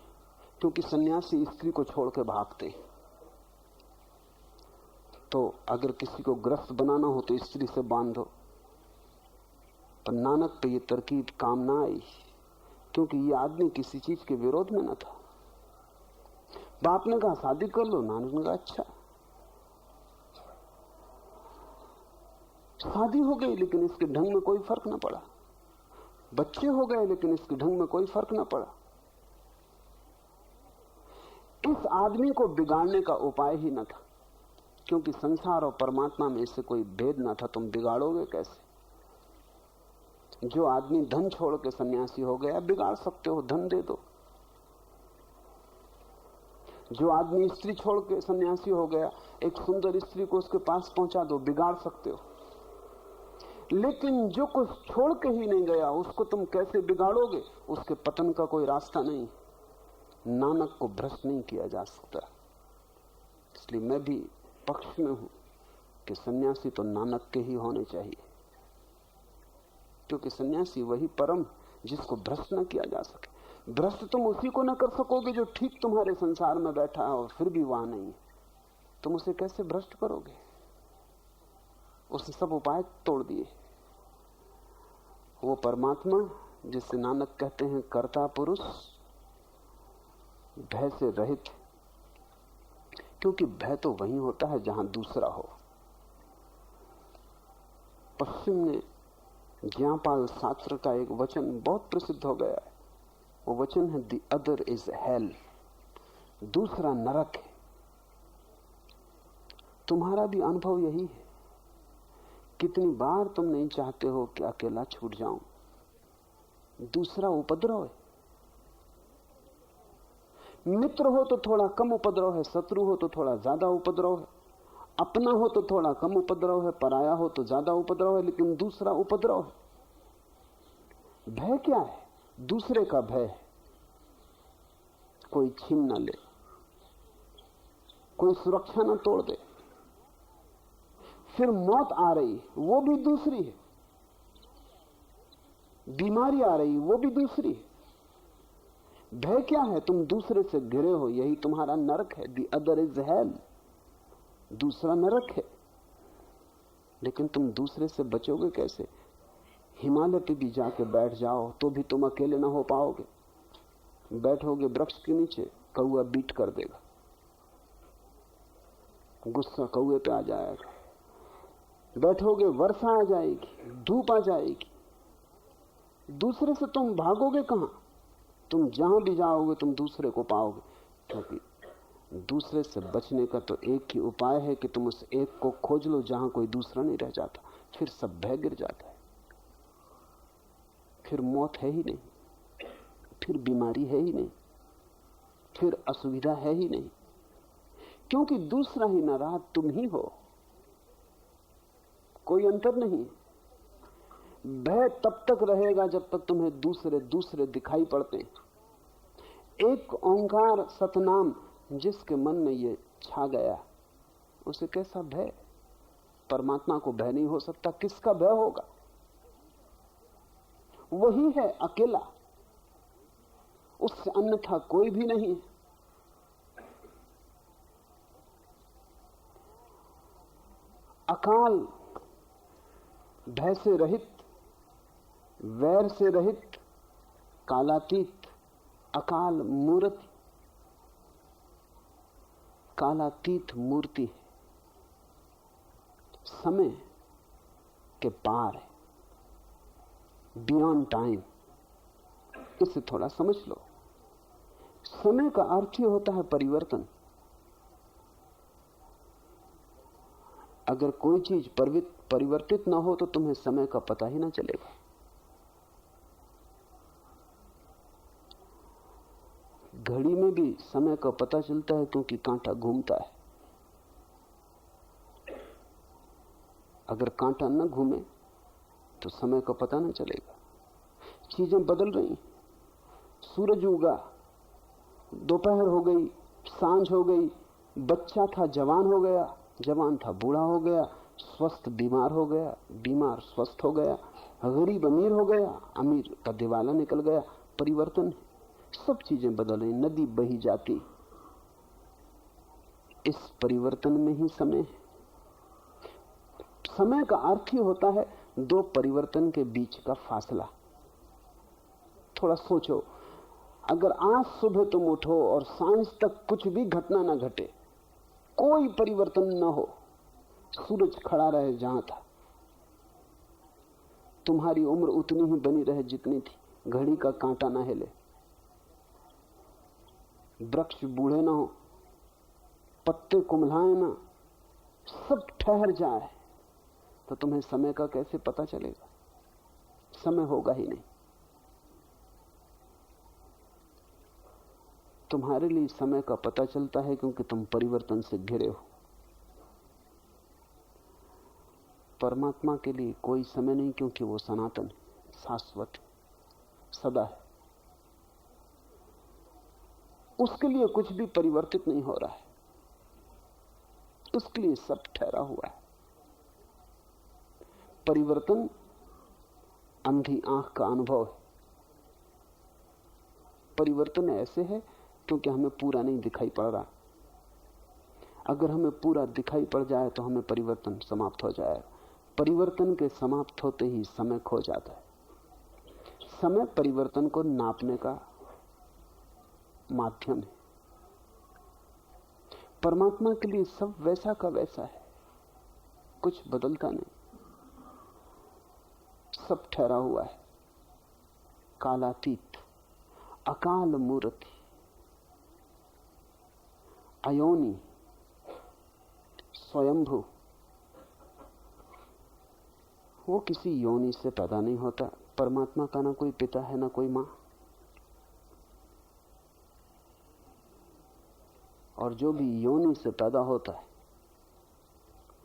क्योंकि सन्यासी स्त्री को छोड़ के भागते। तो अगर किसी को ग्रस्त बनाना हो तो स्त्री से बांधो। पर नानक पे ये तरकीब काम ना आई, क्योंकि ये आदमी किसी चीज के विरोध में न था। बाप ने कहा शादी कर लो, नानक ने कहा अच्छा। शादी हो गई लेकिन इसके ढंग में कोई फर्क ना पड़ा, बच्चे हो गए लेकिन इसके ढंग में कोई फर्क ना पड़ा। इस आदमी को बिगाड़ने का उपाय ही न था, क्योंकि संसार और परमात्मा में इससे कोई भेद ना था। तुम बिगाड़ोगे कैसे? जो आदमी धन छोड़ के सन्यासी हो गया, बिगाड़ सकते हो, धन दे दो। जो आदमी स्त्री छोड़ के सन्यासी हो गया, एक सुंदर स्त्री को उसके पास पहुंचा दो, बिगाड़ सकते हो। लेकिन जो कुछ छोड़ के ही नहीं गया, उसको तुम कैसे बिगाड़ोगे? उसके पतन का कोई रास्ता नहीं। नानक को भ्रष्ट नहीं किया जा सकता। इसलिए मैं भी पक्ष में हूं कि सन्यासी तो नानक के ही होने चाहिए, क्योंकि सन्यासी वही परम जिसको भ्रष्ट न किया जा सके। भ्रष्ट तुम उसी को न कर सकोगे जो ठीक तुम्हारे संसार में बैठा है और फिर भी वहां नहीं है। तुम उसे कैसे भ्रष्ट करोगे? उसने सब उपाय तोड़ दिए। वो परमात्मा जिसे नानक कहते हैं कर्ता पुरुष, भय से रहित, क्योंकि भय तो वही होता है जहां दूसरा हो। पश्चिम में ज्ञापाल शास्त्र का एक वचन बहुत प्रसिद्ध हो गया है। वो वचन है, द अदर इज हेल, दूसरा नरक है। तुम्हारा भी अनुभव यही है। कितनी बार तुम नहीं चाहते हो कि अकेला छूट जाऊं? दूसरा उपद्रव है। मित्र हो तो थोड़ा कम उपद्रव है, शत्रु हो तो थोड़ा ज्यादा उपद्रव है, अपना हो तो थोड़ा कम उपद्रव है, पराया हो तो ज्यादा उपद्रव है, लेकिन दूसरा उपद्रव है। भय क्या है? दूसरे का भय है। कोई छीन ना ले, कोई सुरक्षा ना तोड़ दे। फिर मौत आ रही, वो भी दूसरी है। बीमारी आ रही, वो भी दूसरी है। भय क्या है? तुम दूसरे से घिरे हो, यही तुम्हारा नरक है। द अदर इज हेल, दूसरा नरक है। लेकिन तुम दूसरे से बचोगे कैसे? हिमालय पे भी जाके बैठ जाओ तो भी तुम अकेले ना हो पाओगे। बैठोगे वृक्ष के नीचे, कौआ बीट कर देगा, गुस्सा कौए पे आ जाएगा। बैठोगे, वर्षा आ जाएगी, धूप आ जाएगी। दूसरे से तुम भागोगे कहां? तुम जहां भी जाओगे तुम दूसरे को पाओगे, क्योंकि दूसरे से बचने का तो एक ही उपाय है कि तुम उस एक को खोज लो जहां कोई दूसरा नहीं रह जाता। फिर सब भय गिर जाता है। फिर मौत है ही नहीं, फिर बीमारी है ही नहीं, फिर असुविधा है ही नहीं, क्योंकि दूसरा ही न रहा, तुम ही हो। कोई अंतर नहीं। भय तब तक रहेगा जब तक तुम्हें दूसरे दिखाई पड़ते। एक ओंकार सतनाम जिसके मन में ये छा गया, उसे कैसा भय? परमात्मा को भय नहीं हो सकता, किसका भय होगा? वही है अकेला, उससे अन्यथा कोई भी नहीं। अकाल, भय से रहित, वैर से रहित, कालातीत, अकाल मूर्ति, कालातीत मूर्ति है, समय के पार है, बियॉन्ड टाइम। इसे थोड़ा समझ लो। समय का अर्थ ही होता है परिवर्तन। अगर कोई चीज परिवर्तित ना हो तो तुम्हें समय का पता ही ना चलेगा। घड़ी में भी समय का पता चलता है क्योंकि कांटा घूमता है। अगर कांटा न घूमे तो समय का पता न चलेगा। चीजें बदल रही, सूरज उगा, दोपहर हो गई, सांझ हो गई, बच्चा था जवान हो गया, जवान था बूढ़ा हो गया, स्वस्थ बीमार हो गया, बीमार स्वस्थ हो गया, गरीब अमीर हो गया, अमीर का दिवाला निकल गया। परिवर्तन है, सब चीजें बदल रही, नदी बही जाती। इस परिवर्तन में ही समय है। समय का अर्थ ही होता है दो परिवर्तन के बीच का फासला। थोड़ा सोचो, अगर आज सुबह तुम उठो और सांझ तक कुछ भी घटना ना घटे, कोई परिवर्तन ना हो, सूरज खड़ा रहे जहां था, तुम्हारी उम्र उतनी ही बनी रहे जितनी थी, घड़ी का कांटा ना हिले, वृक्ष बूढ़े ना हो, पत्ते कुम्हलाए ना, सब ठहर जाए, तो तुम्हें समय का कैसे पता चलेगा? समय होगा ही नहीं। तुम्हारे लिए समय का पता चलता है क्योंकि तुम परिवर्तन से घिरे हो। परमात्मा के लिए कोई समय नहीं, क्योंकि वो सनातन है, शाश्वत, सदा है। उसके लिए कुछ भी परिवर्तित नहीं हो रहा है, उसके लिए सब ठहरा हुआ है। परिवर्तन अंधी आंख का अनुभव है। परिवर्तन ऐसे है क्योंकि हमें पूरा नहीं दिखाई पड़ रहा। अगर हमें पूरा दिखाई पड़ जाए तो हमें परिवर्तन समाप्त हो जाएगा। परिवर्तन के समाप्त होते ही समय खो जाता है। समय परिवर्तन को नापने का माध्यम है। परमात्मा के लिए सब वैसा का वैसा है, कुछ बदलता नहीं, सब ठहरा हुआ है। कालातीत, अकाल मूर्ति, अयोनि, स्वयंभू। वो किसी योनि से पैदा नहीं होता। परमात्मा का ना कोई पिता है ना कोई मां। और जो भी योनि से पैदा होता है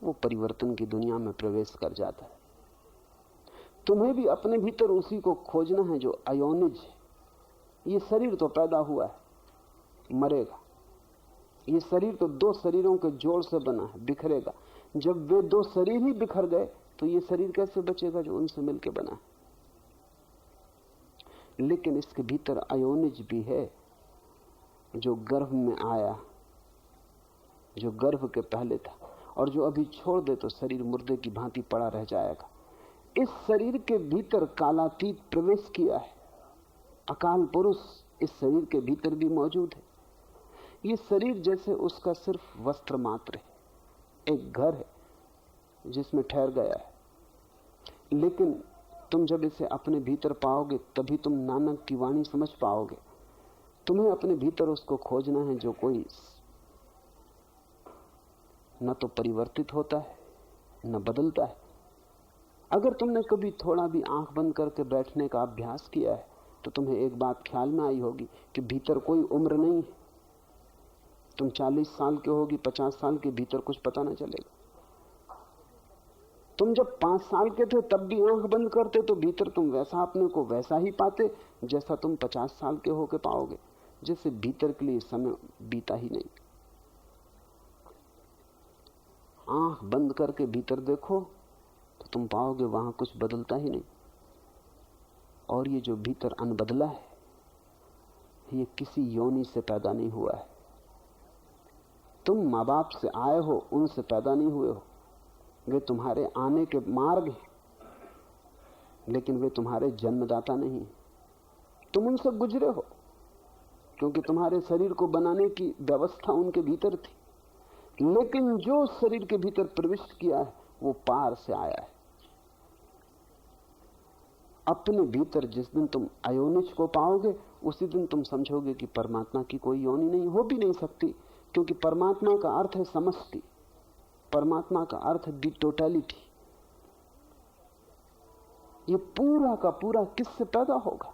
वो परिवर्तन की दुनिया में प्रवेश कर जाता है। तुम्हें भी अपने भीतर उसी को खोजना है जो अयोनिज है। ये शरीर तो पैदा हुआ है, मरेगा। ये शरीर तो दो शरीरों के जोड़ से बना है, बिखरेगा। जब वे दो शरीर ही बिखर गए तो ये शरीर कैसे बचेगा जो उनसे मिलकर बना है? लेकिन इसके भीतर अयोनिज भी है, जो गर्भ में आया, जो गर्भ के पहले था, और जो अभी छोड़ दे तो शरीर मुर्दे की भांति पड़ा रह जाएगा। इस शरीर के भीतर कालातीत प्रवेश किया है। अकाल पुरुष इस शरीर के भीतर भी मौजूद है। ये शरीर जैसे उसका सिर्फ वस्त्र मात्र है, एक घर है जिसमें ठहर गया है। लेकिन तुम जब इसे अपने भीतर पाओगे तभी तुम नानक की वाणी समझ पाओगे। तुम्हें अपने भीतर उसको खोजना है जो कोई न तो परिवर्तित होता है न बदलता है। अगर तुमने कभी थोड़ा भी आंख बंद करके बैठने का अभ्यास किया है तो तुम्हें एक बात ख्याल में आई होगी कि भीतर कोई उम्र नहीं है। तुम 40 साल के होगी, 50 साल के, भीतर कुछ पता ना चलेगा। तुम जब 5 साल के थे तब भी आंख बंद करते तो भीतर तुम वैसा अपने को वैसा ही पाते जैसा तुम 50 साल के होके पाओगे। जैसे भीतर के लिए समय बीता ही नहीं। आंख बंद करके भीतर देखो तो तुम पाओगे वहां कुछ बदलता ही नहीं। और ये जो भीतर अनबदला है ये किसी योनि से पैदा नहीं हुआ है। तुम माँ बाप से आए हो, उनसे पैदा नहीं हुए हो। वे तुम्हारे आने के मार्ग हैं, लेकिन वे तुम्हारे जन्मदाता नहीं। तुम उनसे गुजरे हो क्योंकि तुम्हारे शरीर को बनाने की व्यवस्था उनके भीतर थी। लेकिन जो शरीर के भीतर प्रविष्ट किया है वो पार से आया है। अपने भीतर जिस दिन तुम अयोनिज को पाओगे उसी दिन तुम समझोगे कि परमात्मा की कोई योनि नहीं, हो भी नहीं सकती, क्योंकि परमात्मा का अर्थ है समष्टि। परमात्मा का अर्थ है दी टोटलिटी। ये पूरा का पूरा किससे पैदा होगा?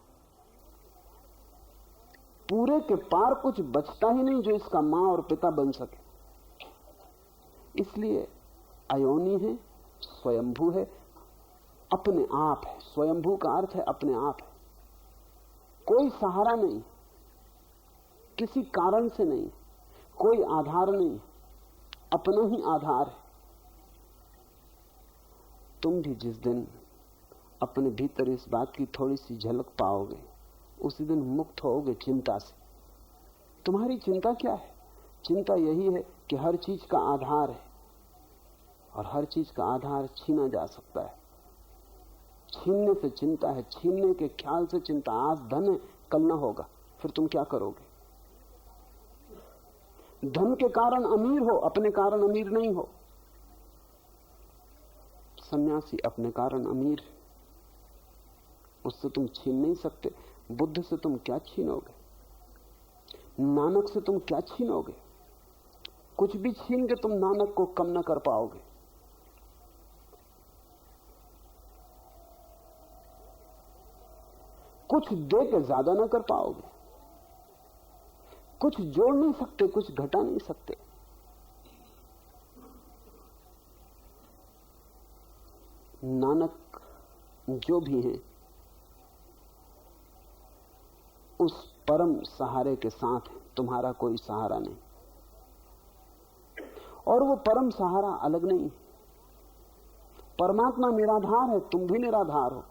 पूरे के पार कुछ बचता ही नहीं जो इसका मां और पिता बन सके। इसलिए अयोनि है, स्वयंभू है, अपने आप है। स्वयंभू का अर्थ है अपने आप है। कोई सहारा नहीं, किसी कारण से नहीं, कोई आधार नहीं, अपना ही आधार है। तुम भी जिस दिन अपने भीतर इस बात की थोड़ी सी झलक पाओगे उसी दिन मुक्त होगे चिंता से। तुम्हारी चिंता क्या है? चिंता यही है कि हर चीज का आधार है और हर चीज का आधार छीना जा सकता है। छीनने से चिंता है, छीनने के ख्याल से चिंता। आज धन है, कल ना होगा, फिर तुम क्या करोगे? धन के कारण अमीर हो, अपने कारण अमीर नहीं हो। सन्यासी अपने कारण अमीर है, उससे तुम छीन नहीं सकते। बुद्ध से तुम क्या छीनोगे? नानक से तुम क्या छीनोगे? कुछ भी छीन के तुम नानक को कम न कर पाओगे। कुछ दे के ज्यादा ना कर पाओगे। कुछ जोड़ नहीं सकते, कुछ घटा नहीं सकते। नानक जो भी हैं उस परम सहारे के साथ है, तुम्हारा कोई सहारा नहीं। और वो परम सहारा अलग नहीं। परमात्मा निराधार है, तुम भी निराधार हो।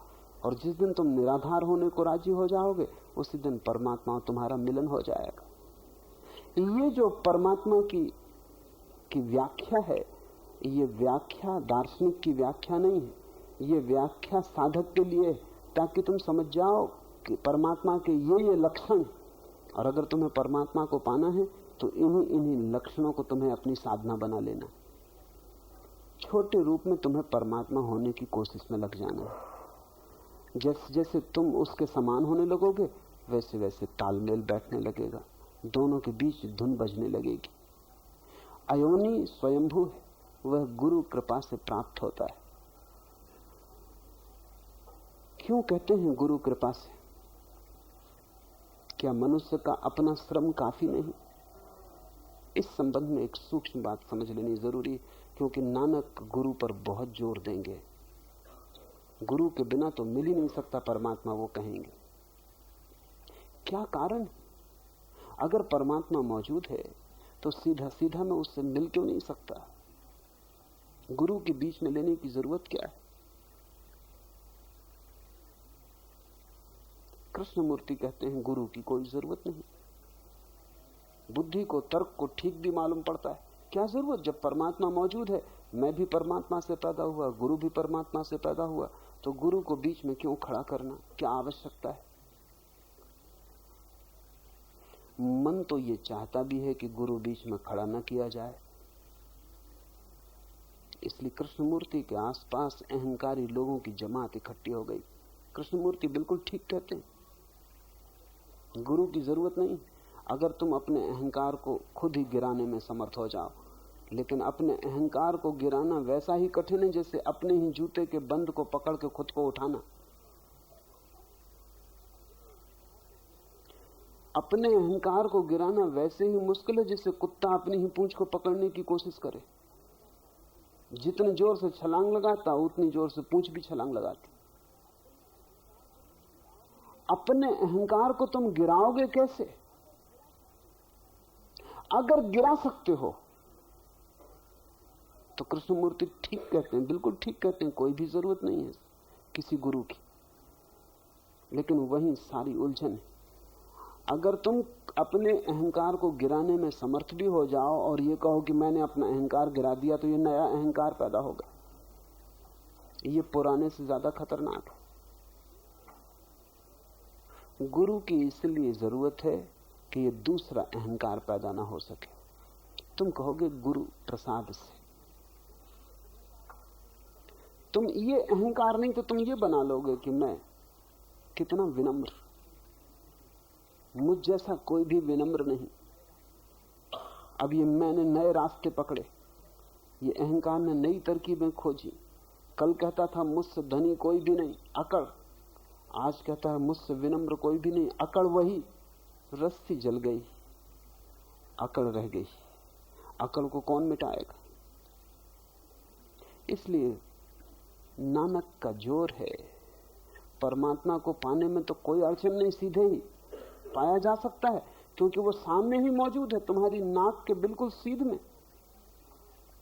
और जिस दिन तुम निराधार होने को राजी हो जाओगे उसी दिन परमात्मा और तुम्हारा मिलन हो जाएगा। ये जो परमात्मा की व्याख्या है, ये व्याख्या दार्शनिक की व्याख्या नहीं है। ये व्याख्या साधक के लिए, ताकि तुम समझ जाओ कि परमात्मा के ये लक्षण, और अगर तुम्हें परमात्मा को पाना है तो इन्हीं लक्षणों को तुम्हें अपनी साधना बना लेना। छोटे रूप में तुम्हें परमात्मा होने की कोशिश में लग जाना है। जैसे जैसे तुम उसके समान होने लगोगे वैसे वैसे तालमेल बैठने लगेगा, दोनों के बीच धुन बजने लगेगी। अयोनी स्वयंभू है, वह गुरु कृपा से प्राप्त होता है। क्यों कहते हैं गुरु कृपा से? क्या मनुष्य का अपना श्रम काफी नहीं? इस संबंध में एक सूक्ष्म बात समझ लेनी जरूरी है, क्योंकि नानक गुरु पर बहुत जोर देंगे। गुरु के बिना तो मिल ही नहीं सकता परमात्मा, वो कहेंगे। क्या कारण? अगर परमात्मा मौजूद है तो सीधा सीधा मैं उससे मिल क्यों नहीं सकता? गुरु के बीच में लेने की जरूरत क्या है? कृष्णमूर्ति कहते हैं गुरु की कोई जरूरत नहीं। बुद्धि को, तर्क को ठीक भी मालूम पड़ता है, क्या जरूरत? जब परमात्मा मौजूद है, मैं भी परमात्मा से पैदा हुआ, गुरु भी परमात्मा से पैदा हुआ, तो गुरु को बीच में क्यों खड़ा करना? क्या आवश्यकता है? मन तो ये चाहता भी है कि गुरु बीच में खड़ा न किया जाए। इसलिए कृष्णमूर्ति के आसपास अहंकारी लोगों की जमात इकट्ठी हो गई। कृष्णमूर्ति बिल्कुल ठीक कहते हैं, गुरु की जरूरत नहीं। अगर तुम अपने अहंकार को खुद ही गिराने में समर्थ हो जाओ, लेकिन अपने अहंकार को गिराना वैसा ही कठिन है जैसे अपने ही जूते के बंद को पकड़ के खुद को उठाना। अपने अहंकार को गिराना वैसे ही मुश्किल है जैसे कुत्ता अपनी ही पूंछ को पकड़ने की कोशिश करे। जितने जोर से छलांग लगाता उतनी जोर से पूंछ भी छलांग लगाती। अपने अहंकार को तुम गिराओगे कैसे? अगर गिरा सकते हो तो कृष्णमूर्ति ठीक कहते हैं, बिल्कुल ठीक कहते हैं, कोई भी जरूरत नहीं है किसी गुरु की। लेकिन वहीं सारी उलझन है। अगर तुम अपने अहंकार को गिराने में समर्थ भी हो जाओ और ये कहो कि मैंने अपना अहंकार गिरा दिया, तो ये नया अहंकार पैदा होगा। ये पुराने से ज्यादा खतरनाक है। गुरु की इसलिए जरूरत है कि ये दूसरा अहंकार पैदा ना हो सके। तुम कहोगे गुरु प्रसाद से, तुम ये अहंकार नहीं तो तुम ये बना लोगे कि मैं कितना विनम्र, मुझ जैसा कोई भी विनम्र नहीं। अब ये मैंने नए रास्ते पकड़े, ये अहंकार ने नई तरकीबें खोजी। कल कहता था मुझसे धनी कोई भी नहीं, अकड़। आज कहता है मुझसे विनम्र कोई भी नहीं, अकड़। वही रस्सी जल गई, अकड़ रह गई। अकड़ को कौन मिटाएगा? इसलिए नानक का जोर है, परमात्मा को पाने में तो कोई अड़चन नहीं, सीधे ही पाया जा सकता है, क्योंकि वो सामने ही मौजूद है, तुम्हारी नाक के बिल्कुल सीध में।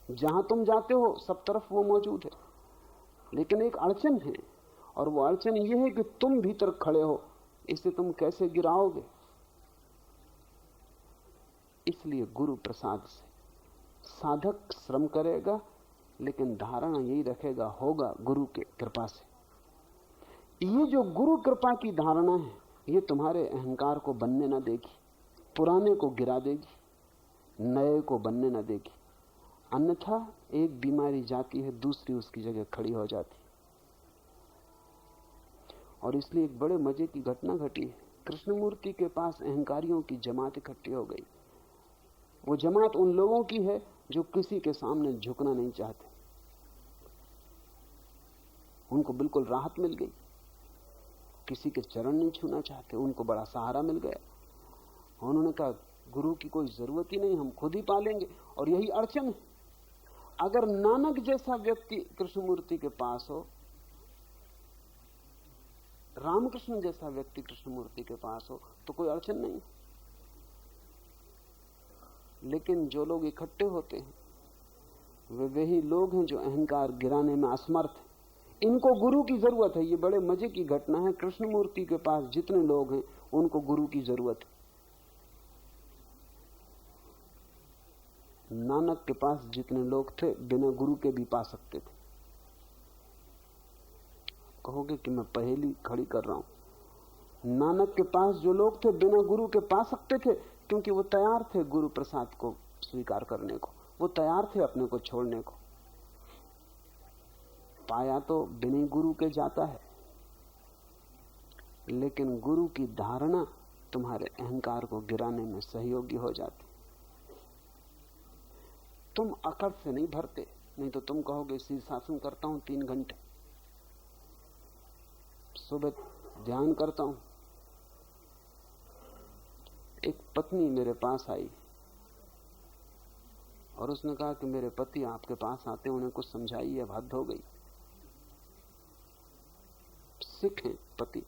जहां तुम जाते हो सब तरफ वो मौजूद है। लेकिन एक अड़चन है, और वो अड़चन ये है कि तुम भीतर खड़े हो, इसे तुम कैसे गिराओगे? इसलिए गुरु प्रसाद से साधक श्रम करेगा, लेकिन धारणा यही रखेगा, होगा गुरु के कृपा से। ये जो गुरु कृपा की धारणा है, ये तुम्हारे अहंकार को बनने ना देगी, पुराने को गिरा देगी, नए को बनने ना देगी। अन्यथा एक बीमारी जाती है, दूसरी उसकी जगह खड़ी हो जाती। और इसलिए एक बड़े मजे की घटना घटी है। कृष्णमूर्ति के पास अहंकारियों की जमात इकट्ठी हो गई। वो जमात उन लोगों की है जो किसी के सामने झुकना नहीं चाहते। उनको बिल्कुल राहत मिल गई, किसी के चरण नहीं छूना चाहते, उनको बड़ा सहारा मिल गया। उन्होंने कहा गुरु की कोई जरूरत ही नहीं, हम खुद ही पालेंगे। और यही अड़चन है। अगर नानक जैसा व्यक्ति कृष्णमूर्ति के पास हो, रामकृष्ण जैसा व्यक्ति कृष्णमूर्ति के पास हो, तो कोई अड़चन नहीं। लेकिन जो लोग इकट्ठे होते हैं वे वही लोग हैं जो अहंकार गिराने में असमर्थ हैं। इनको गुरु की जरूरत है। ये बड़े मजे की घटना है। कृष्णमूर्ति के पास जितने लोग हैं उनको गुरु की जरूरत है। नानक के पास जितने लोग थे बिना गुरु के भी पा सकते थे। कहोगे कि मैं पहेली खड़ी कर रहा हूं। नानक के पास जो लोग थे बिना गुरु के पा सकते थे, क्योंकि वो तैयार थे गुरु प्रसाद को स्वीकार करने को, वो तैयार थे अपने को छोड़ने को। पाया तो बिना गुरु के जाता है, लेकिन गुरु की धारणा तुम्हारे अहंकार को गिराने में सहयोगी हो जाती। तुम अकड़ से नहीं भरते, नहीं तो तुम कहोगे शीर्षासन करता हूं 3 घंटे, सुबह ध्यान करता हूं। एक पत्नी मेरे पास आई और उसने कहा कि मेरे पति आपके पास आते, उन्हें कुछ समझाइए, अब हद हो गई। सिख हैं पति।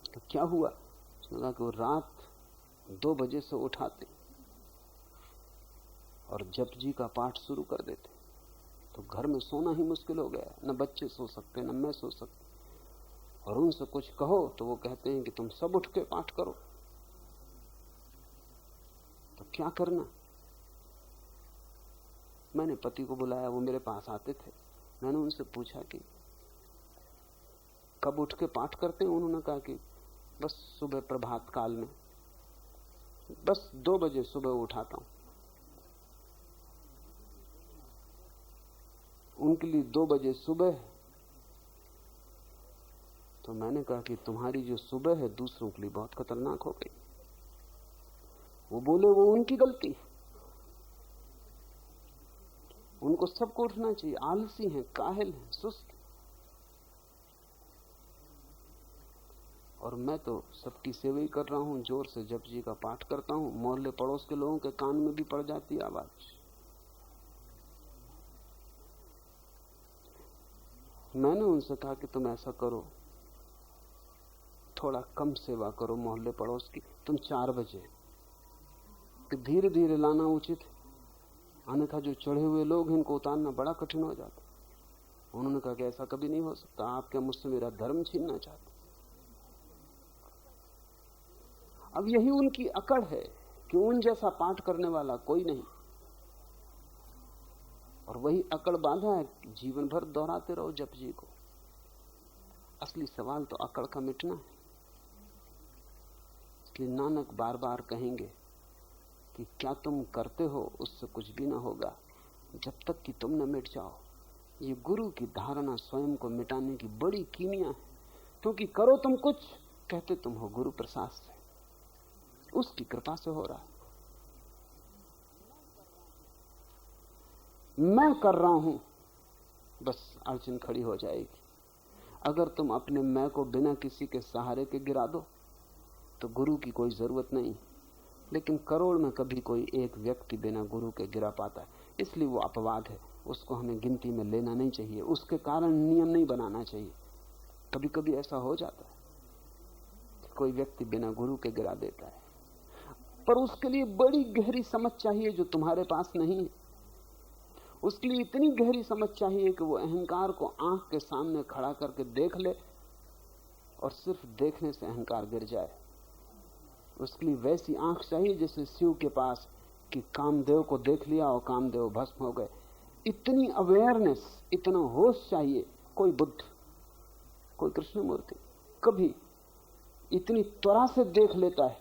तो क्या हुआ? उसने कहा कि वो रात 2 बजे से उठाते और जप जी का पाठ शुरू कर देते, तो घर में सोना ही मुश्किल हो गया। न बच्चे सो सकते, न मैं सो सकती। और उनसे कुछ कहो तो वो कहते हैं कि तुम सब उठ के पाठ करो। तो क्या करना? मैंने पति को बुलाया, वो मेरे पास आते थे। मैंने उनसे पूछा कि कब उठ के पाठ करते हैं? उन्होंने कहा कि बस सुबह प्रभात काल में, बस 2 बजे सुबह उठाता हूं। उनके लिए 2 बजे सुबह है। तो मैंने कहा कि तुम्हारी जो सुबह है दूसरों के लिए बहुत खतरनाक हो गई। वो बोले वो उनकी गलती, उनको सबको उठना चाहिए, आलसी हैं, काहिल हैं, सुस्त। और मैं तो सबकी सेवा ही कर रहा हूं, जोर से जप जी का पाठ करता हूं। मोहल्ले पड़ोस के लोगों के कान में भी पड़ जाती आवाज। मैंने उनसे कहा कि तुम ऐसा करो, थोड़ा कम सेवा करो मोहल्ले पड़ोस की, तुम 4 बजे, कि धीरे धीरे लाना उचित है, अन्यथा जो चढ़े हुए लोग हैं इनको उतारना बड़ा कठिन हो जाता। उन्होंने कहा कि ऐसा कभी नहीं हो सकता, आप क्या मुझसे मेरा धर्म छीनना चाहते? अब यही उनकी अकड़ है कि उन जैसा पाठ करने वाला कोई नहीं, और वही अकड़ बांधा है, जीवन भर दोहराते रहो जप जी को। असली सवाल तो अकड़ का मिटना है। इसलिए नानक बार बार कहेंगे कि क्या तुम करते हो उससे कुछ भी ना होगा जब तक कि तुम न मिट जाओ। ये गुरु की धारणा स्वयं को मिटाने की बड़ी कीमिया है, क्योंकि करो तुम कुछ, कहते तुम हो गुरु प्रसाद से, उसकी कृपा से हो रहा है। मैं कर रहा हूं, बस अड़चन खड़ी हो जाएगी। अगर तुम अपने मैं को बिना किसी के सहारे के गिरा दो तो गुरु की कोई जरूरत नहीं। लेकिन करोड़ में कभी कोई एक व्यक्ति बिना गुरु के गिरा पाता है, इसलिए वो अपवाद है, उसको हमें गिनती में लेना नहीं चाहिए, उसके कारण नियम नहीं बनाना चाहिए। कभी कभी ऐसा हो जाता है, कोई व्यक्ति बिना गुरु के गिरा देता है, पर उसके लिए बड़ी गहरी समझ चाहिए जो तुम्हारे पास नहीं है। उसके लिए इतनी गहरी समझ चाहिए कि वो अहंकार को आंख के सामने खड़ा करके देख ले और सिर्फ देखने से अहंकार गिर जाए। उसके लिए वैसी आंख चाहिए जैसे शिव के पास, कि कामदेव को देख लिया और कामदेव भस्म हो गए। इतनी अवेयरनेस, इतना होश चाहिए। कोई बुद्ध, कोई कृष्णमूर्ति कभी इतनी त्वरा से देख लेता है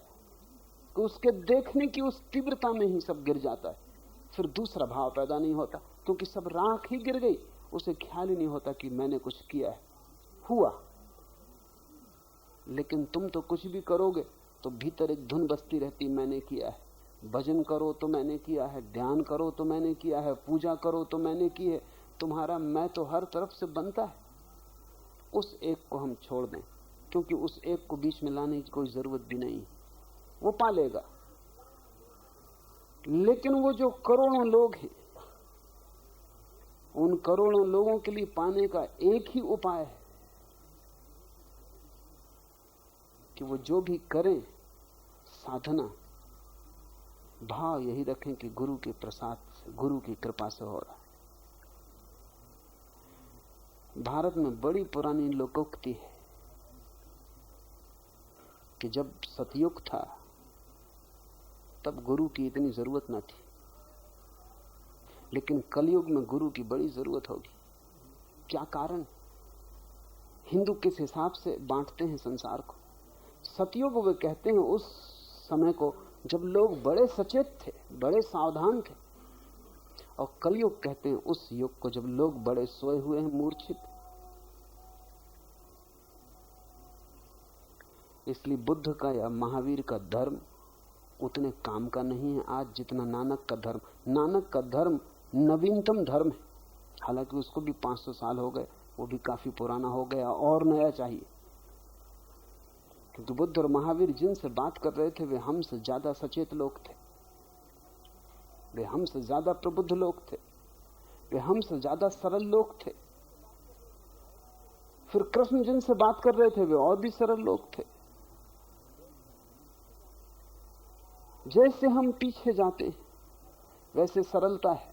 कि उसके देखने की उस तीव्रता में ही सब गिर जाता है, फिर दूसरा भाव पैदा नहीं होता, क्योंकि सब राख ही गिर गई। उसे ख्याल ही नहीं होता कि मैंने कुछ किया है, हुआ। लेकिन तुम तो कुछ भी करोगे तो भीतर एक धुन बजती रहती, मैंने किया है। भजन करो तो मैंने किया है, ध्यान करो तो मैंने किया है, पूजा करो तो मैंने की है। तुम्हारा मैं तो हर तरफ से बनता है। उस एक को हम छोड़ दें, क्योंकि उस एक को बीच में लाने की कोई जरूरत भी नहीं, वो पालेगा। लेकिन वो जो करोड़ों लोग हैं, उन करोड़ों लोगों के लिए पाने का एक ही उपाय है कि वो जो भी करें साधना, भाव यही रखें कि गुरु के प्रसाद से, गुरु की कृपा से हो रहा है। भारत में बड़ी पुरानी लोकोक्ति है कि जब सतयुग था तब गुरु की इतनी जरूरत न थी, लेकिन कलयुग में गुरु की बड़ी जरूरत होगी। क्या कारण? हिंदू किस हिसाब से बांटते हैं संसार को? सतयुग वे कहते हैं उस समय को जब लोग बड़े सचेत थे, बड़े सावधान थे, और कलयुग कहते हैं उस युग को जब लोग बड़े सोए हुए हैं, मूर्छित। इसलिए बुद्ध का या महावीर का धर्म उतने काम का नहीं है आज जितना नानक का धर्म। नानक का धर्म नवीनतम धर्म है, हालांकि उसको भी 500 साल हो गए, वो भी काफी पुराना हो गया और नया चाहिए। क्योंकि बुद्ध और महावीर जिनसे बात कर रहे थे वे हमसे ज्यादा सचेत लोग थे, वे हमसे ज्यादा प्रबुद्ध लोग थे, वे हमसे ज्यादा सरल लोग थे। फिर कृष्ण जिनसे बात कर रहे थे वे और भी सरल लोग थे। जैसे हम पीछे जाते हैं वैसे सरलता है।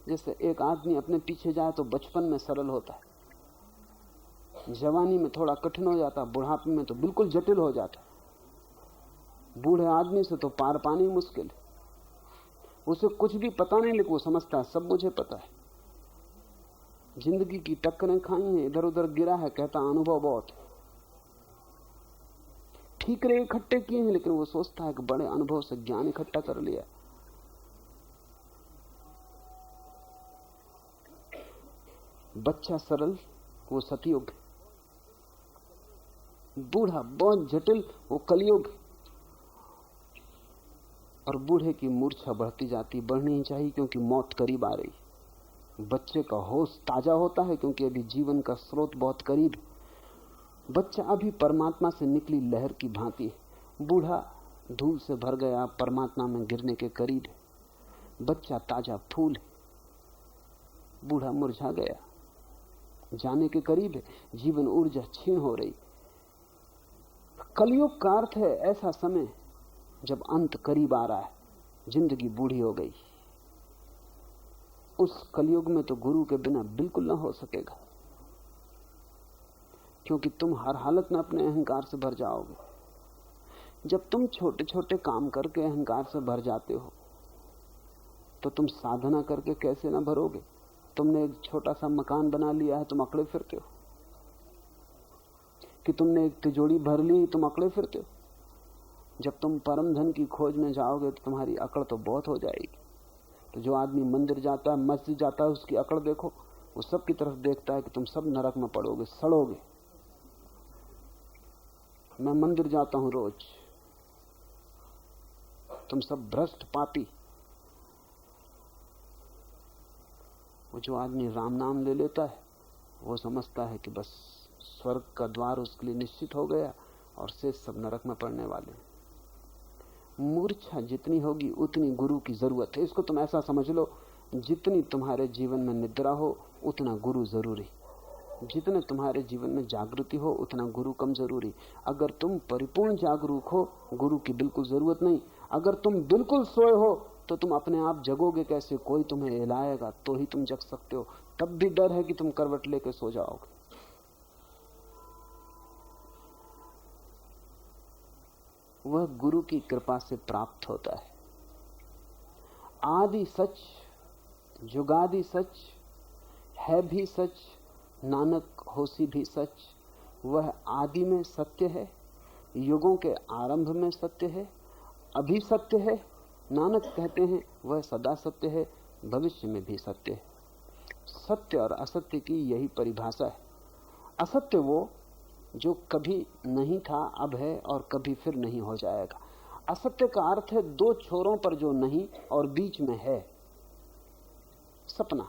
जैसे एक आदमी अपने पीछे जाए तो बचपन में सरल होता है, जवानी में थोड़ा कठिन हो जाता, बुढ़ापे में तो बिल्कुल जटिल हो जाता। बूढ़े आदमी से तो पार पानी मुश्किल है। उसे कुछ भी पता नहीं, लेकिन वो समझता है सब मुझे पता है। जिंदगी की टक्करें खाई हैं, इधर उधर गिरा है, कहता अनुभव बहुत है। ठीकरे इकट्ठे किए हैं, लेकिन वो सोचता है कि बड़े अनुभव से ज्ञान इकट्ठा कर लिया। बच्चा सरल, वो सतयुग है। बूढ़ा बहुत जटिल, वो कलयुग है। और बूढ़े की मूर्छा बढ़ती जाती, बढ़नी ही चाहिए क्योंकि मौत करीब आ रही। बच्चे का होश ताजा होता है क्योंकि अभी जीवन का स्रोत बहुत करीब है। बच्चा अभी परमात्मा से निकली लहर की भांति है, बूढ़ा धूल से भर गया, परमात्मा में गिरने के करीब है। बच्चा ताजा फूल है, बूढ़ा मुरझा गया, जाने के करीब है, जीवन ऊर्जा क्षीण हो रही। कलयुग का अर्थ है ऐसा समय जब अंत करीब आ रहा है, जिंदगी बूढ़ी हो गई। उस कलयुग में तो गुरु के बिना बिल्कुल ना हो सकेगा, क्योंकि तुम हर हालत में अपने अहंकार से भर जाओगे। जब तुम छोटे छोटे काम करके अहंकार से भर जाते हो तो तुम साधना करके कैसे ना भरोगे? तुमने एक छोटा सा मकान बना लिया है, तुम अकड़े फिरते हो। कि तुमने एक तिजोरी भर ली, तुम अकड़े फिरते हो। जब तुम परम धन की खोज में जाओगे तो तुम्हारी अकड़ तो बहुत हो जाएगी। तो जो आदमी मंदिर जाता है, मस्जिद जाता है, उसकी अकड़ देखो, वो सब की तरफ देखता है कि तुम सब नरक में पड़ोगे, सड़ोगे। मैं मंदिर जाता हूं रोज, तुम सब भ्रष्ट पापी। वो जो आदमी राम नाम ले लेता है वो समझता है कि बस स्वर्ग का द्वार उसके लिए निश्चित हो गया और से सब नरक में पड़ने वाले। मूर्छा जितनी होगी उतनी गुरु की जरूरत है। इसको तुम ऐसा समझ लो, जितनी तुम्हारे जीवन में निद्रा हो उतना गुरु जरूरी, जितने तुम्हारे जीवन में जागृति हो उतना गुरु कम जरूरी। अगर तुम परिपूर्ण जागरूक हो गुरु की बिल्कुल जरूरत नहीं। अगर तुम बिल्कुल सोए हो तो तुम अपने आप जगोगे कैसे? कोई तुम्हें हिलाएगा तो ही तुम जग सकते हो, तब भी डर है कि तुम करवट लेके सो जाओगे। वह गुरु की कृपा से प्राप्त होता है। आदि सच, जुगादि सच, है भी सच, नानक होसी भी सच। वह आदि में सत्य है, युगों के आरंभ में सत्य है, अभी सत्य है। नानक कहते हैं वह सदा सत्य है, भविष्य में भी सत्य है। सत्य और असत्य की यही परिभाषा है। असत्य वो जो कभी नहीं था, अब है और कभी फिर नहीं हो जाएगा। असत्य का अर्थ है दो छोरों पर जो नहीं और बीच में है। सपना,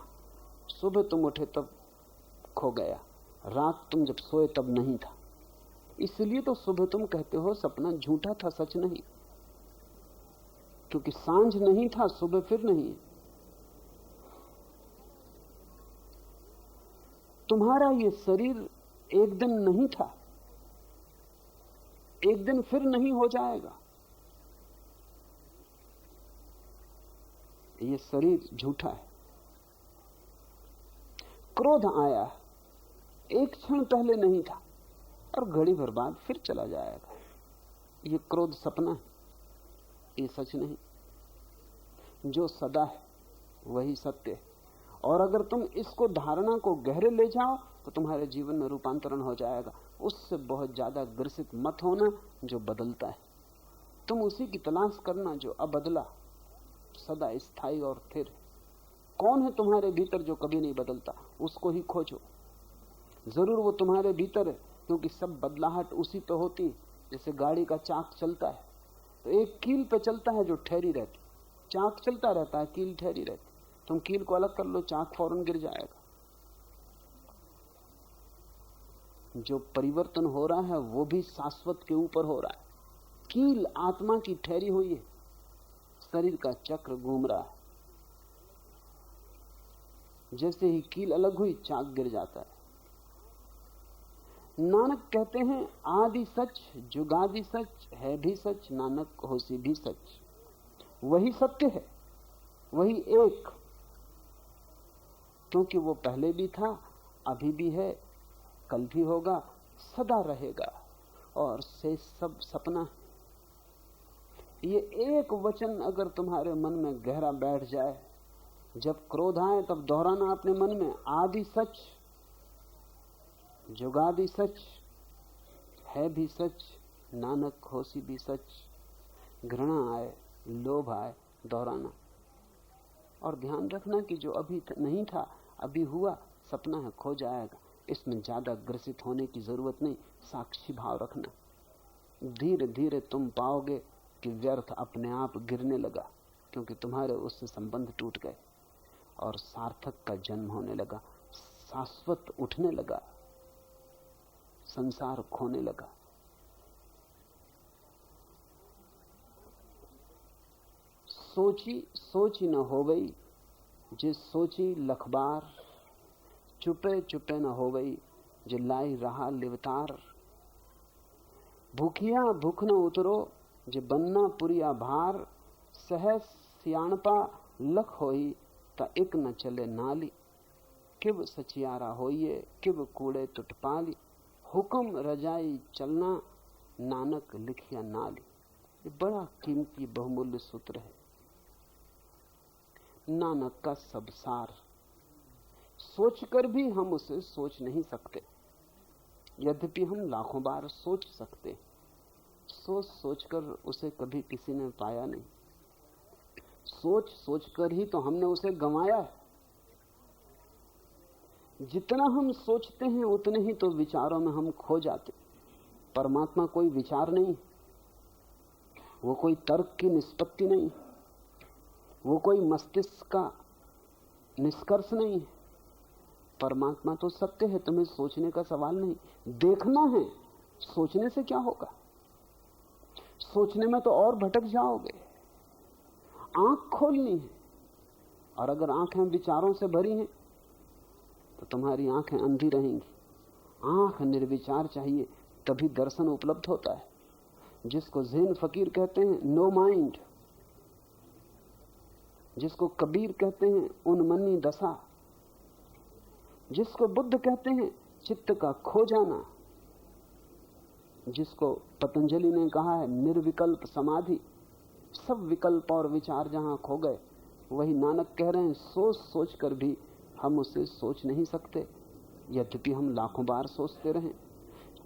सुबह तुम उठे तब खो गया, रात तुम जब सोए तब नहीं था। इसलिए तो सुबह तुम कहते हो सपना झूठा था, सच नहीं, क्योंकि सांझ नहीं था, सुबह फिर नहीं। तुम्हारा ये शरीर एक दिन नहीं था, एक दिन फिर नहीं हो जाएगा। ये शरीर झूठा है। क्रोध आया, एक क्षण पहले नहीं था और घड़ी भर बाद फिर चला जाएगा। ये क्रोध सपना है, ये सच नहीं। जो सदा है वही सत्य है। और अगर तुम इसको धारणा को गहरे ले जाओ तो तुम्हारे जीवन में रूपांतरण हो जाएगा। उससे बहुत ज्यादा ग्रसित मत होना जो बदलता है। तुम उसी की तलाश करना जो अबदला, सदा स्थायी और स्थिर। कौन है तुम्हारे भीतर जो कभी नहीं बदलता? उसको ही खोजो। जरूर वो तुम्हारे भीतर है, क्योंकि सब बदलाहट उसी पे होती है। जैसे गाड़ी का चाक चलता है तो एक कील पे चलता है जो ठहरी रहती। चाक चलता रहता है, कील ठहरी रहती। तुम कील को अलग कर लो, चाक फौरन गिर जाएगा। जो परिवर्तन हो रहा है वो भी शाश्वत के ऊपर हो रहा है। कील आत्मा की ठहरी हुई है, शरीर का चक्र घूम रहा है। जैसे ही कील अलग हुई चाक गिर जाता है। नानक कहते हैं आदि सच जुगादि सच है भी सच, नानक होसी भी सच। वही सत्य है, वही एक, क्योंकि वो पहले भी था, अभी भी है, कल भी होगा, सदा रहेगा। और से सब सपना है। ये एक वचन अगर तुम्हारे मन में गहरा बैठ जाए, जब क्रोध आए तब दोहराना अपने मन में, आदि सच जुगादि सच है भी सच, नानक होसी भी सच। घृणा आए, लोभ आए, दोहराना। और ध्यान रखना कि जो अभी नहीं था, अभी हुआ, सपना है, खो जाएगा। इसमें ज्यादा ग्रसित होने की जरूरत नहीं। साक्षी भाव रखना। धीरे धीरे तुम पाओगे कि व्यर्थ अपने आप गिरने लगा, क्योंकि तुम्हारे उससे संबंध टूट गए और सार्थक का जन्म होने लगा, शाश्वत उठने लगा, संसार खोने लगा। सोची सोची न हो गई, जिस सोची लखबार, चुपे चुपे न हो गई, जो लाई रहा लिवतार। भूखिया भूख न उतरो, जो बनना पुरिया भार, सहस सियाणपा लख होई, ता एक न चले नाली। किब सचियारा होइए, किब कूड़े टुटपाली, हुक्म रजाई चलना, नानक लिखिया नाली। ये बड़ा कीमती बहुमूल्य सूत्र है, नानक का सब सार। सोचकर भी हम उसे सोच नहीं सकते, यद्यपि हम लाखों बार सोच सकते। सोच सोचकर उसे कभी किसी ने पाया नहीं। सोच सोचकर ही तो हमने उसे गंवाया है। जितना हम सोचते हैं उतने ही तो विचारों में हम खो जाते। परमात्मा कोई विचार नहीं, वो कोई तर्क की निष्पत्ति नहीं, वो कोई मस्तिष्क का निष्कर्ष नहीं है। परमात्मा तो सत्य है, तुम्हें सोचने का सवाल नहीं। देखना है, सोचने से क्या होगा? सोचने में तो और भटक जाओगे। आंख खोलनी है, और अगर आंखें विचारों से भरी हैं तो तुम्हारी आंखें अंधी रहेंगी। आंख निर्विचार चाहिए, तभी दर्शन उपलब्ध होता है। जिसको ज़ेन फकीर कहते हैं, नो माइंड, जिसको कबीर कहते हैं उन्मनी दशा, जिसको बुद्ध कहते हैं चित्त का खो जाना, जिसको पतंजलि ने कहा है निर्विकल्प समाधि। सब विकल्प और विचार जहां खो गए, वही नानक कह रहे हैं सोच सोच कर भी हम उसे सोच नहीं सकते, यद्यपि हम लाखों बार सोचते रहें।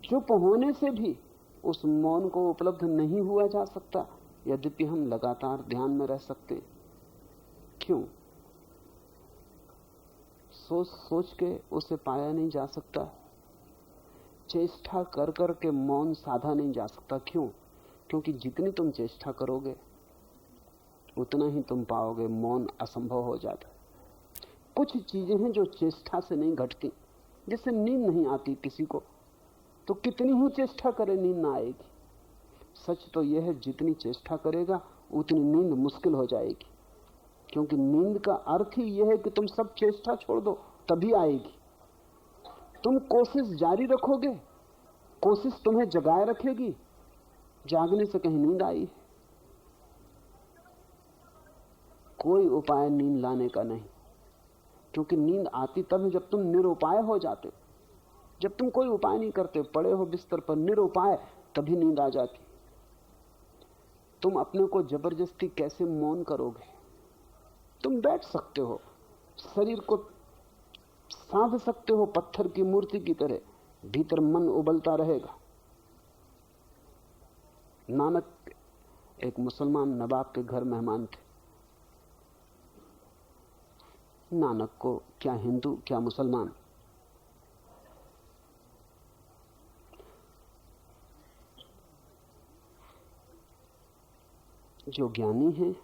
चुप होने से भी उस मौन को उपलब्ध नहीं हुआ जा सकता, यद्यपि हम लगातार ध्यान में रह सकते। क्यों? सोच सोच के उसे पाया नहीं जा सकता, चेष्टा कर कर के मौन साधा नहीं जा सकता। क्यों? क्योंकि जितनी तुम चेष्टा करोगे उतना ही तुम पाओगे मौन असंभव हो जाता है। कुछ चीजें हैं जो चेष्टा से नहीं घटती। जैसे नींद नहीं आती किसी को, तो कितनी ही चेष्टा करे नींद ना आएगी। सच तो यह है, जितनी चेष्टा करेगा उतनी नींद मुश्किल हो जाएगी, क्योंकि नींद का अर्थ ही यह है कि तुम सब चेष्टा छोड़ दो, तभी आएगी। तुम कोशिश जारी रखोगे, कोशिश तुम्हें जगाए रखेगी। जागने से कहीं नींद आई है? कोई उपाय नींद लाने का नहीं, क्योंकि नींद आती तब है जब तुम निरुपाय हो जाते हो। जब तुम कोई उपाय नहीं करते, पड़े हो बिस्तर पर निरुपाय, तभी नींद आ जाती। तुम अपने को जबरदस्ती कैसे मौन करोगे? तुम बैठ सकते हो, शरीर को साध सकते हो पत्थर की मूर्ति की तरह, भीतर मन उबलता रहेगा। नानक एक मुसलमान नवाब के घर मेहमान थे। नानक को क्या हिंदू क्या मुसलमान, जो ज्ञानी है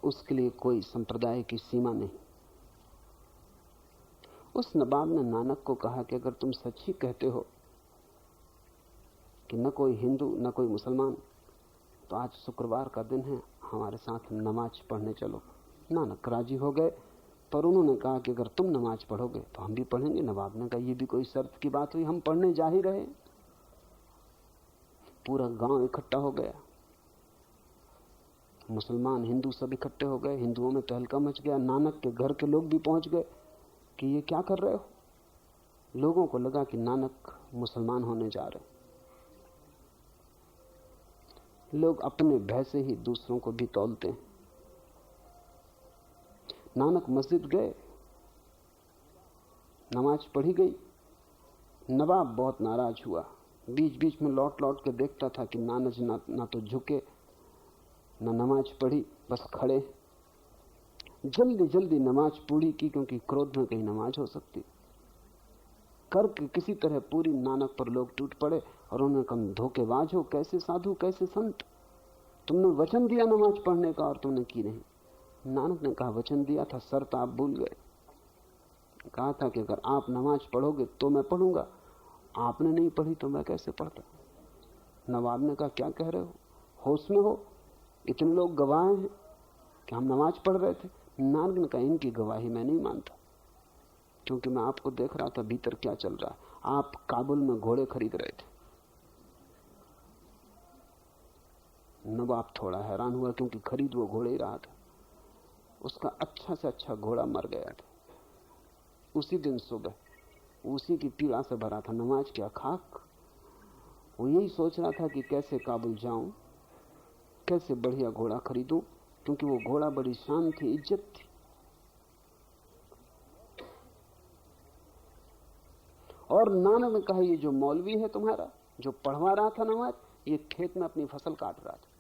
उसके लिए कोई संप्रदाय की सीमा नहीं। उस नवाब ने नानक को कहा कि अगर तुम सच ही कहते हो कि न कोई हिंदू न कोई मुसलमान, तो आज शुक्रवार का दिन है, हमारे साथ नमाज पढ़ने चलो। नानक राजी हो गए, पर उन्होंने कहा कि अगर तुम नमाज पढ़ोगे तो हम भी पढ़ेंगे। नवाब ने कहा, यह भी कोई शर्त की बात हुई, हम पढ़ने जा ही रहे। पूरा गांव इकट्ठा हो गया, मुसलमान हिंदू सब इकट्ठे हो गए। हिंदुओं में तहलका मच गया। नानक के घर के लोग भी पहुंच गए कि ये क्या कर रहे हो। लोगों को लगा कि नानक मुसलमान होने जा रहे। लोग अपने भय से ही दूसरों को भी तौलते हैं। नानक मस्जिद गए, नमाज पढ़ी गई। नवाब बहुत नाराज हुआ, बीच बीच में लौट लौट के देखता था कि नानक ना तो झुके न नमाज पढ़ी, बस खड़े। जल्दी जल्दी नमाज पूरी की, क्योंकि क्रोध में कहीं नमाज हो सकती। करके किसी तरह पूरी नानक पर लोग टूट पड़े और उन्होंने कहा, धोखेबाज हो, कैसे साधु कैसे संत, तुमने वचन दिया नमाज पढ़ने का और तुमने की नहीं। नानक ने कहा, वचन दिया था, शर्त आप भूल गए। कहा था कि अगर आप नमाज पढ़ोगे तो मैं पढ़ूंगा, आपने नहीं पढ़ी तो मैं कैसे पढ़ता। नवाब ने कहा, क्या कह रहे हो, होश में हो? इतने लोग गवाह हैं कि हम नमाज पढ़ रहे थे। नानक ने कहा, इनकी गवाही मैं नहीं मानता, क्योंकि मैं आपको देख रहा था भीतर क्या चल रहा है। आप काबुल में घोड़े खरीद रहे थे। नवाब थोड़ा हैरान हुआ, क्योंकि खरीद वो घोड़े ही रहा था। उसका अच्छा से अच्छा घोड़ा मर गया था। उसी दिन सुबह उसी की पीड़ा से भरा था। नमाज क्या खाक। वो यही सोच रहा था कि कैसे काबुल जाऊं, कैसे बढ़िया घोड़ा खरीदूं, क्योंकि वो घोड़ा बड़ी शान थी, इज्जत थी। और नानक ने कहा, ये जो मौलवी है तुम्हारा, जो पढ़वा रहा था नमाज, ये खेत में अपनी फसल काट रहा था।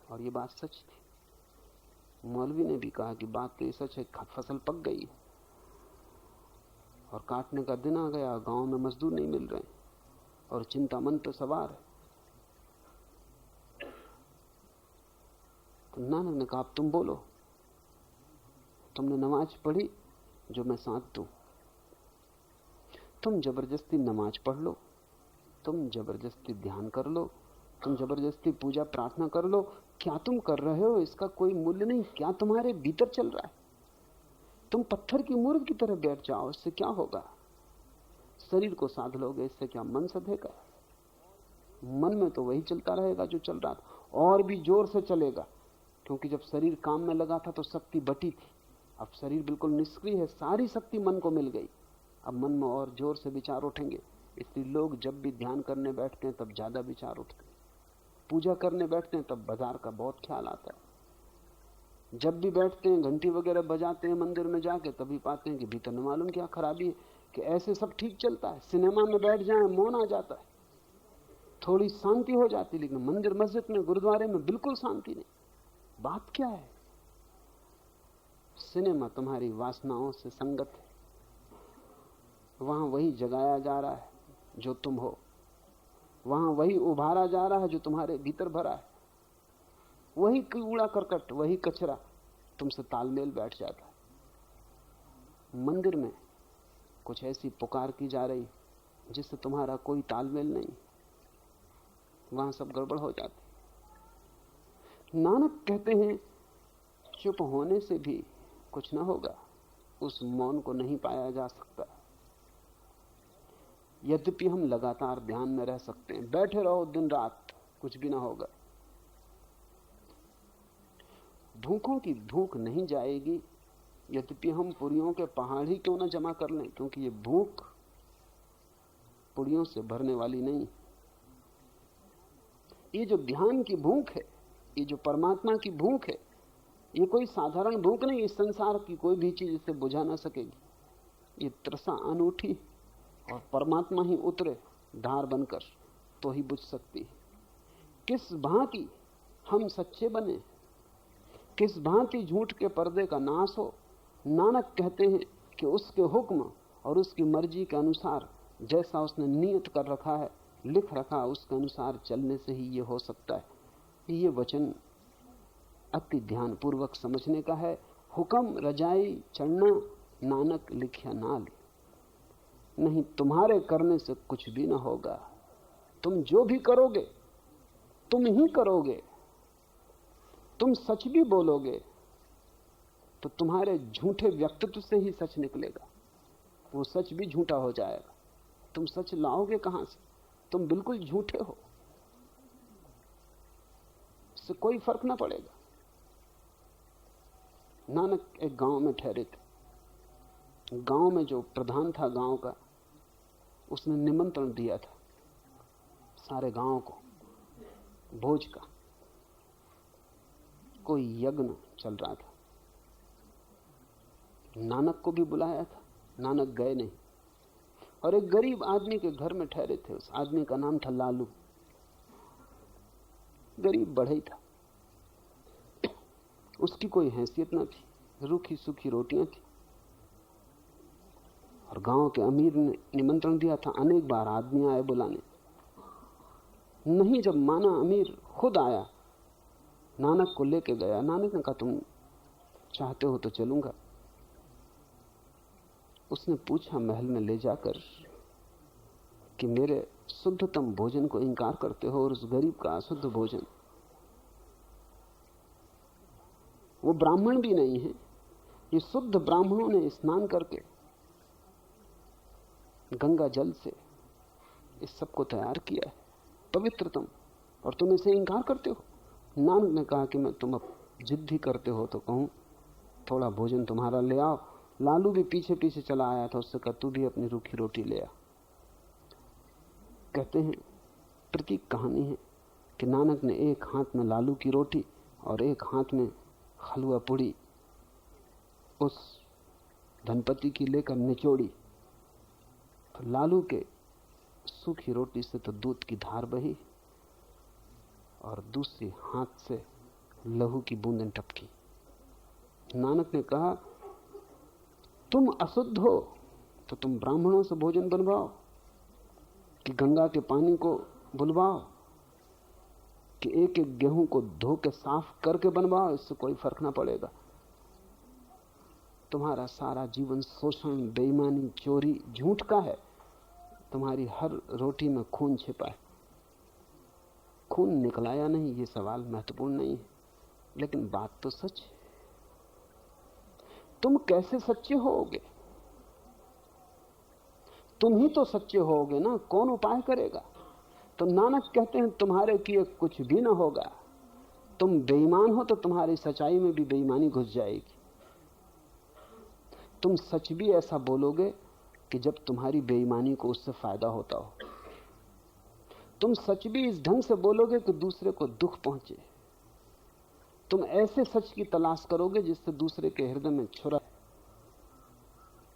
और ये बात सच थी। मौलवी ने भी कहा कि बात तो ये सच है, फसल पक गई और काटने का दिन आ गया, गांव में मजदूर नहीं मिल रहे और चिंता मन पे सवार है। तो नानक ने कहा, अब तुम बोलो, तुमने नमाज पढ़ी जो मैं साथ दूं। तुम जबरदस्ती नमाज पढ़ लो, तुम जबरदस्ती ध्यान कर लो, तुम जबरदस्ती पूजा प्रार्थना कर लो, क्या तुम कर रहे हो इसका कोई मूल्य नहीं। क्या तुम्हारे भीतर चल रहा है? तुम पत्थर की मूर्ति की तरह बैठ जाओ, इससे क्या होगा? शरीर को साध लोगे, इससे क्या मन सधेगा? मन में तो वही चलता रहेगा जो चल रहा था, और भी जोर से चलेगा, क्योंकि जब शरीर काम में लगा था तो शक्ति बटी थी। अब शरीर बिल्कुल निष्क्रिय है, सारी शक्ति मन को मिल गई। अब मन में और जोर से विचार उठेंगे। इसलिए लोग जब भी ध्यान करने बैठते हैं तब ज्यादा विचार उठते हैं। पूजा करने बैठते हैं तब बाजार का बहुत ख्याल आता है। जब भी बैठते हैं, घंटी वगैरह बजाते हैं मंदिर में जाके, तभी पाते हैं कि भीतर न मालूम क्या खराबी है, कि ऐसे सब ठीक चलता है। सिनेमा में बैठ जाए, मौन आ जाता है, थोड़ी शांति हो जाती, लेकिन मंदिर मस्जिद में गुरुद्वारे में बिल्कुल शांति नहीं। बात क्या है? सिनेमा तुम्हारी वासनाओं से संगत है, वहां वही जगाया जा रहा है जो तुम हो, वहां वही उभारा जा रहा है जो तुम्हारे भीतर भरा है, वही कूड़ा करकट, वही कचरा तुमसे तालमेल बैठ जाता है। मंदिर में कुछ ऐसी पुकार की जा रही जिससे तुम्हारा कोई तालमेल नहीं, वहां सब गड़बड़ हो जाती। नानक कहते हैं चुप होने से भी कुछ ना होगा, उस मौन को नहीं पाया जा सकता। यद्यपि हम लगातार ध्यान में रह सकते हैं, बैठे रहो दिन रात, कुछ भी ना होगा। भूखों की भूख नहीं जाएगी, यद्यपि हम पुड़ियों के पहाड़ ही क्यों ना जमा कर लें, क्योंकि ये भूख पुड़ियों से भरने वाली नहीं। ये जो ध्यान की भूख है, ये जो परमात्मा की भूख है, ये कोई साधारण भूख नहीं। इस संसार की कोई भी चीज इसे बुझा ना सकेगी। ये तृषा अनूठी, और परमात्मा ही उतरे धार बनकर तो ही बुझ सकती है। किस भांति हम सच्चे बने, किस भांति झूठ के पर्दे का नाश हो। नानक कहते हैं कि उसके हुक्म और उसकी मर्जी के अनुसार, जैसा उसने नियत कर रखा है, लिख रखा, उसके अनुसार चलने से ही ये हो सकता है। ये वचन अति ध्यान पूर्वक समझने का है। हुक्म रजाई चढ़ना, नानक लिखिया नाल, नहीं तुम्हारे करने से कुछ भी ना होगा। तुम जो भी करोगे तुम ही करोगे। तुम सच भी बोलोगे तो तुम्हारे झूठे व्यक्तित्व से ही सच निकलेगा, वो सच भी झूठा हो जाएगा। तुम सच लाओगे कहां से? तुम बिल्कुल झूठे हो, इससे कोई फर्क ना पड़ेगा। नानक एक गांव में ठहरे थे। गांव में जो प्रधान था गांव का, उसने निमंत्रण दिया था सारे गांव को भोज का। कोई यज्ञ चल रहा था, नानक को भी बुलाया था। नानक गए नहीं, और एक गरीब आदमी के घर में ठहरे थे। उस आदमी का नाम था लालू। गरीब बढ़ई था, उसकी कोई हैसियत न थी, रूखी सूखी रोटियां थी। और गांव के अमीर ने निमंत्रण दिया था, अनेक बार आदमी आए बुलाने, नहीं। जब माना अमीर खुद आया, नानक को लेके गया। नानक ने कहा तुम चाहते हो तो चलूंगा। उसने पूछा महल में ले जाकर कि मेरे शुद्धतम भोजन को इंकार करते हो और उस गरीब का अशुद्ध भोजन। वो ब्राह्मण भी नहीं है, ये शुद्ध ब्राह्मणों ने स्नान करके गंगा जल से इस सब को तैयार किया है, पवित्रतम, और तुम इसे इंकार करते हो। नानक ने कहा कि मैं तुम अब जिद ही करते हो तो कहूं थोड़ा भोजन तुम्हारा ले आओ। लालू भी पीछे पीछे चला आया था, उससे कहा तू भी अपनी रूखी रोटी ले आ। कहते हैं प्रतीक कहानी है कि नानक ने एक हाथ में लालू की रोटी और एक हाथ में हलवा पूड़ी उस धनपति की लेकर निचोड़ी। तो लालू के सूखी रोटी से तो दूध की धार बही और दूसरी हाथ से लहू की बूंदें टपकी। नानक ने कहा तुम अशुद्ध हो तो तुम ब्राह्मणों से भोजन बनवाओ, कि गंगा के पानी को बुलवाओ, कि एक एक गेहूं को धो के साफ करके बनवाओ, इससे कोई फर्क ना पड़ेगा। तुम्हारा सारा जीवन शोषण, बेईमानी, चोरी, झूठ का है। तुम्हारी हर रोटी में खून छिपा है। खून निकला या नहीं ये सवाल महत्वपूर्ण नहीं है, लेकिन बात तो सच है। तुम कैसे सच्चे होगे? तुम ही तो सच्चे होगे ना, कौन उपाय करेगा? तो नानक कहते हैं तुम्हारे किए कुछ भी ना होगा। तुम बेईमान हो तो तुम्हारी सच्चाई में भी बेईमानी घुस जाएगी। तुम सच भी ऐसा बोलोगे कि जब तुम्हारी बेईमानी को उससे फायदा होता हो। तुम सच भी इस ढंग से बोलोगे कि दूसरे को दुख पहुंचे। तुम ऐसे सच की तलाश करोगे जिससे दूसरे के हृदय में छुरा।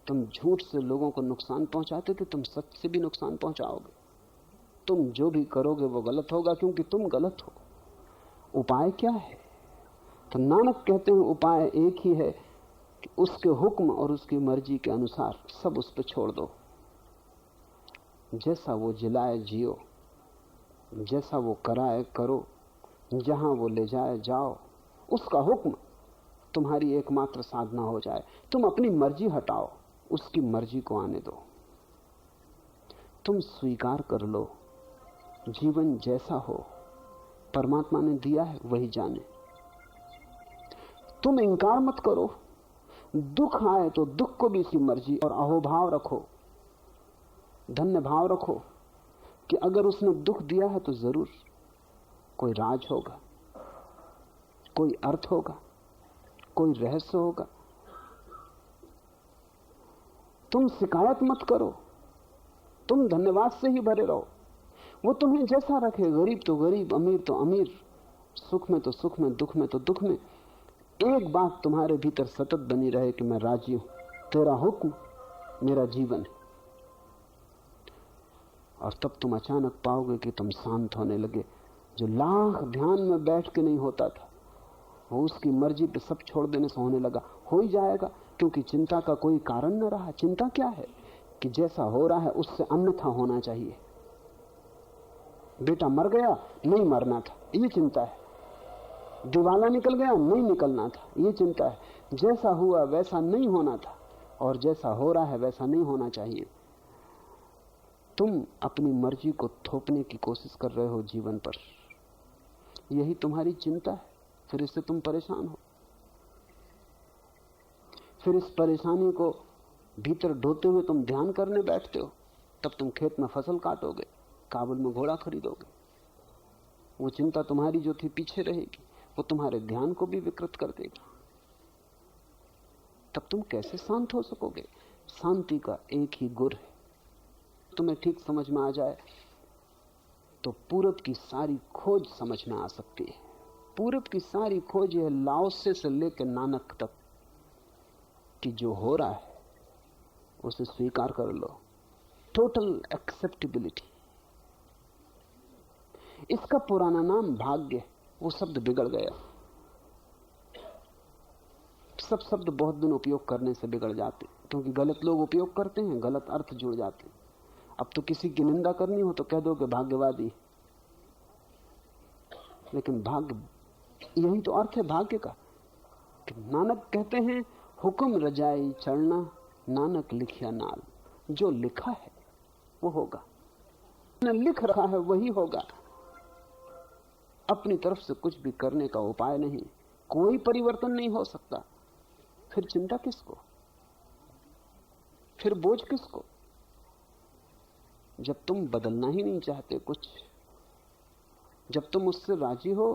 तुम झूठ से लोगों को नुकसान पहुंचाते थे, तुम सच से भी नुकसान पहुंचाओगे। तुम जो भी करोगे वो गलत होगा, क्योंकि तुम गलत हो। उपाय क्या है? तो नानक कहते हैं उपाय एक ही है कि उसके हुक्म और उसकी मर्जी के अनुसार सब उस पर छोड़ दो। जैसा वो जिलाए जियो, जैसा वो कराए करो, जहां वो ले जाए जाओ। उसका हुक्म तुम्हारी एकमात्र साधना हो जाए। तुम अपनी मर्जी हटाओ, उसकी मर्जी को आने दो। तुम स्वीकार कर लो, जीवन जैसा हो परमात्मा ने दिया है वही जाने। तुम इंकार मत करो, दुख आए तो दुख को भी इसकी मर्जी और अहोभाव रखो, धन्य भाव रखो कि अगर उसने दुख दिया है तो जरूर कोई राज होगा, कोई अर्थ होगा, कोई रहस्य होगा। तुम शिकायत मत करो, तुम धन्यवाद से ही भरे रहो। वो तुम्हें जैसा रखे, गरीब तो गरीब, अमीर तो अमीर, सुख में तो सुख में, दुख में तो दुख में, एक बात तुम्हारे भीतर सतत बनी रहे कि मैं राजी हूं, तेरा हुक्म मेरा जीवन है। और तब तुम अचानक पाओगे कि तुम शांत होने लगे। जो लाख ध्यान में बैठ के नहीं होता था, वो उसकी मर्जी पे सब छोड़ देने से होने लगा। हो ही जाएगा, क्योंकि चिंता का कोई कारण न रहा। चिंता क्या है कि जैसा हो रहा है उससे अन्यथा होना चाहिए। बेटा मर गया, नहीं मरना था, ये चिंता है। दिवाला निकल गया, नहीं निकलना था, ये चिंता है। जैसा हुआ वैसा नहीं होना था, और जैसा हो रहा है वैसा नहीं होना चाहिए। तुम अपनी मर्जी को थोपने की कोशिश कर रहे हो जीवन पर, यही तुम्हारी चिंता है। फिर इससे तुम परेशान हो। फिर इस परेशानी को भीतर ढोते हुए तुम ध्यान करने बैठते हो। तब तुम खेत में फसल काटोगे, काबुल में घोड़ा खरीदोगे। वो चिंता तुम्हारी जो थी पीछे रहेगी, वो तुम्हारे ध्यान को भी विकृत कर देगी। तब तुम कैसे शांत हो सकोगे? शांति का एक ही गुर है, तुम्हें ठीक समझ में आ जाए तो पूरब की सारी खोज समझ में आ सकती है। पूरब की सारी खोज है लाओसे से लेकर नानक तक कि जो हो रहा है उसे स्वीकार कर लो। Total acceptability. इसका पुराना नाम भाग्य, वो शब्द बिगड़ गया। सब शब्द बहुत दिन उपयोग करने से बिगड़ जाते, क्योंकि गलत लोग उपयोग करते हैं, गलत अर्थ जुड़ जाते हैं। अब तो किसी की निंदा करनी हो तो कह दो कि भाग्यवादी, लेकिन भाग्य, यही तो अर्थ है भाग्य का। कि नानक कहते हैं, हुक्म रजाई चढ़ना, नानक लिखिया नाल। जो लिखा है वो होगा, न लिख रहा है वही होगा। अपनी तरफ से कुछ भी करने का उपाय नहीं, कोई परिवर्तन नहीं हो सकता। फिर चिंता किसको, फिर बोझ किसको? जब तुम बदलना ही नहीं चाहते कुछ, जब तुम उससे राजी हो,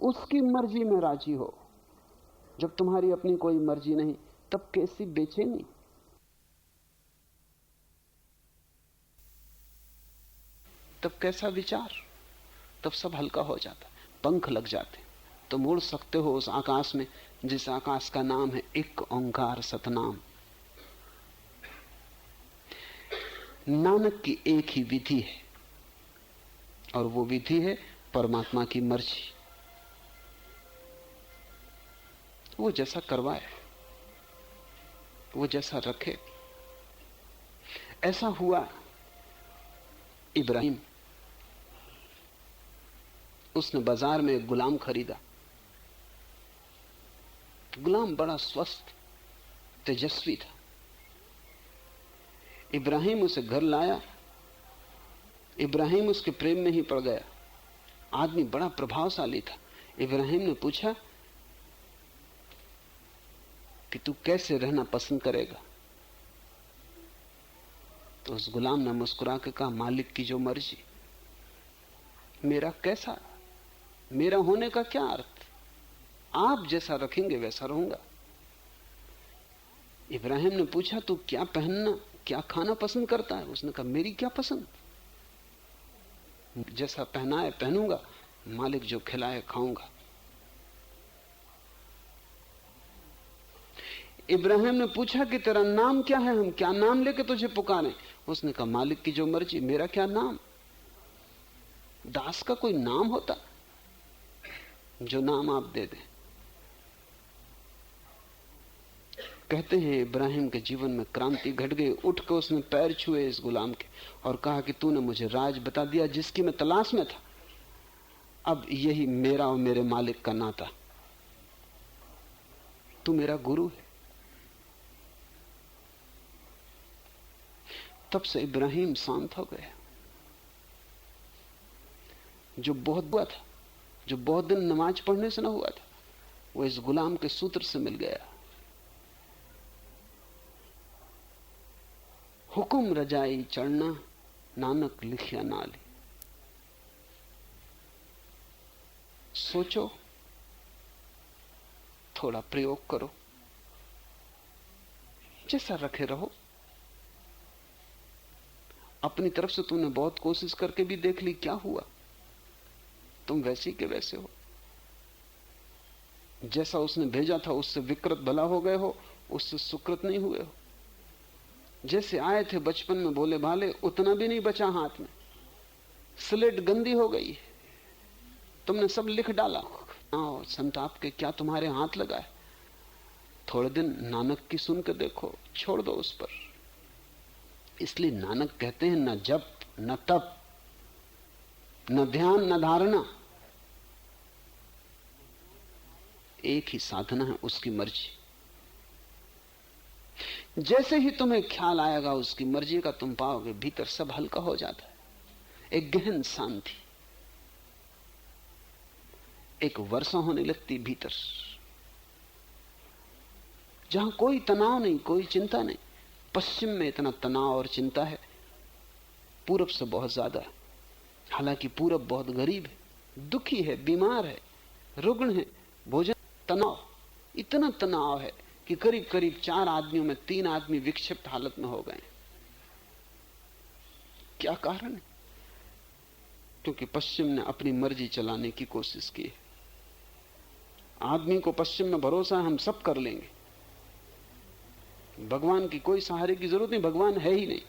उसकी मर्जी में राजी हो, जब तुम्हारी अपनी कोई मर्जी नहीं, तब कैसी बेचैनी, तब कैसा विचार, तब सब हल्का हो जाता, पंख लग जाते। तुम उड़ सकते हो उस आकाश में जिस आकाश का नाम है एक ओंकार सतनाम। नानक की एक ही विधि है, और वो विधि है परमात्मा की मर्जी। वो जैसा करवाए, वो जैसा रखे। ऐसा हुआ इब्राहिम, उसने बाजार में एक गुलाम खरीदा। गुलाम बड़ा स्वस्थ तेजस्वी था। इब्राहिम उसे घर लाया, इब्राहिम उसके प्रेम में ही पड़ गया। आदमी बड़ा प्रभावशाली था। इब्राहिम ने पूछा कि तू कैसे रहना पसंद करेगा? तो उस गुलाम ने मुस्कुरा के कहा, मालिक की जो मर्जी। मेरा कैसा, मेरा होने का क्या अर्थ? आप जैसा रखेंगे वैसा रहूंगा। इब्राहिम ने पूछा, तू क्या पहनना, क्या खाना पसंद करता है? उसने कहा, मेरी क्या पसंद, जैसा पहनाए पहनूंगा, मालिक जो खिलाए खाऊंगा। इब्राहिम ने पूछा कि तेरा नाम क्या है, हम क्या नाम लेके तुझे पुकारें? उसने कहा, मालिक की जो मर्जी, मेरा क्या नाम। दास का कोई नाम होता? जो नाम आप दे दें। कहते हैं इब्राहिम के जीवन में क्रांति घट गई। उठ के उसने पैर छुए इस गुलाम के और कहा कि तूने मुझे राज बता दिया जिसकी मैं तलाश में था। अब यही मेरा और मेरे मालिक का नाता, तू मेरा गुरु है। तब से इब्राहिम शांत हो गया। जो बहुत हुआ था, जो बहुत दिन नमाज पढ़ने से ना हुआ था, वो इस गुलाम के सूत्र से मिल गया। हुक्म रजाई चढ़ना, नानक लिखिया नाली। सोचो, थोड़ा प्रयोग करो, जैसा रखे रहो। अपनी तरफ से तूने बहुत कोशिश करके भी देख ली, क्या हुआ? तुम वैसे के वैसे हो। जैसा उसने भेजा था उससे विकृत भला हो गए हो, उससे सुकृत नहीं हुए हो। जैसे आए थे बचपन में भोले भाले, उतना भी नहीं बचा हाथ में। स्लेट गंदी हो गई, तुमने सब लिख डाला। संताप के क्या तुम्हारे हाथ लगाए? थोड़े दिन नानक की सुन के देखो, छोड़ दो उस पर। इसलिए नानक कहते हैं न जप न तप न ध्यान न धारणा, एक ही साधना है, उसकी मर्जी। जैसे ही तुम्हें ख्याल आएगा उसकी मर्जी का, तुम पाओगे भीतर सब हल्का हो जाता है। एक गहन शांति, एक वर्षा होने लगती भीतर, जहां कोई तनाव नहीं, कोई चिंता नहीं। पश्चिम में इतना तनाव और चिंता है, पूरब से बहुत ज्यादा है। हालांकि पूरब बहुत गरीब है, दुखी है, बीमार है, रुग्ण है, भोजन तनाव, इतना तनाव है कि करीब करीब 4 आदमियों में 3 आदमी विक्षिप्त हालत में हो गए। क्या कारण है? क्योंकि पश्चिम ने अपनी मर्जी चलाने की कोशिश की है। आदमी को पश्चिम में भरोसा है, हम सब कर लेंगे, भगवान की कोई सहारे की जरूरत नहीं, भगवान है ही नहीं,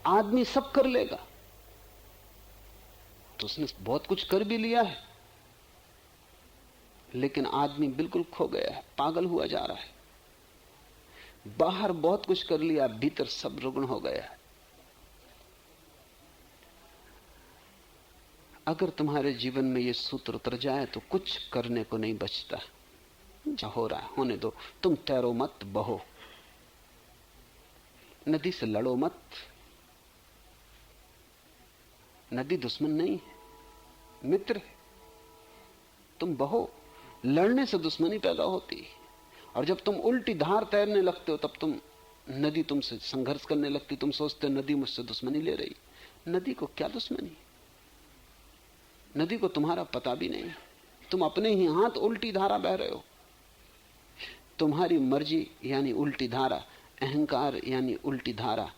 आदमी सब कर लेगा। तो उसने बहुत कुछ कर भी लिया है, लेकिन आदमी बिल्कुल खो गया है, पागल हुआ जा रहा है। बाहर बहुत कुछ कर लिया, भीतर सब रुग्ण हो गया है। अगर तुम्हारे जीवन में ये सूत्र उतर जाए तो कुछ करने को नहीं बचता। जो हो रहा है होने दो, तुम तैरो मत, बहो, नदी से लड़ो मत। नदी दुश्मन नहीं है, मित्र है। तुम बहो, लड़ने से दुश्मनी पैदा होती है। और जब तुम उल्टी धार तैरने लगते हो, तब तुम नदी तुमसे संघर्ष करने लगती। तुम सोचते हो नदी मुझसे दुश्मनी ले रही। नदी को क्या दुश्मनी? नदी को तुम्हारा पता भी नहीं, तुम अपने ही हाथ उल्टी धारा बह रहे हो। तुम्हारी मर्जी यानी उल्टी धारा, अहंकार यानी उल्टी धारा,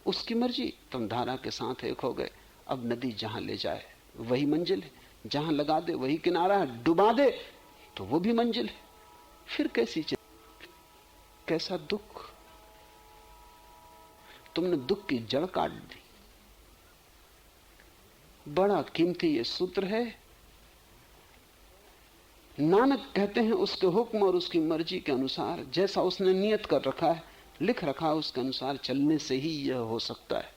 उसकी मर्जी, तुम धारा के साथ एक हो गए। अब नदी जहां ले जाए वही मंजिल है, जहां लगा दे वही किनारा है, डुबा दे तो वो भी मंजिल है। फिर कैसी कैसा दुख? तुमने दुख की जड़ काट दी। बड़ा कीमती ये सूत्र है। नानक कहते हैं उसके हुक्म और उसकी मर्जी के अनुसार, जैसा उसने नियत कर रखा है, लिख रखा है, उसके अनुसार चलने से ही यह हो सकता है।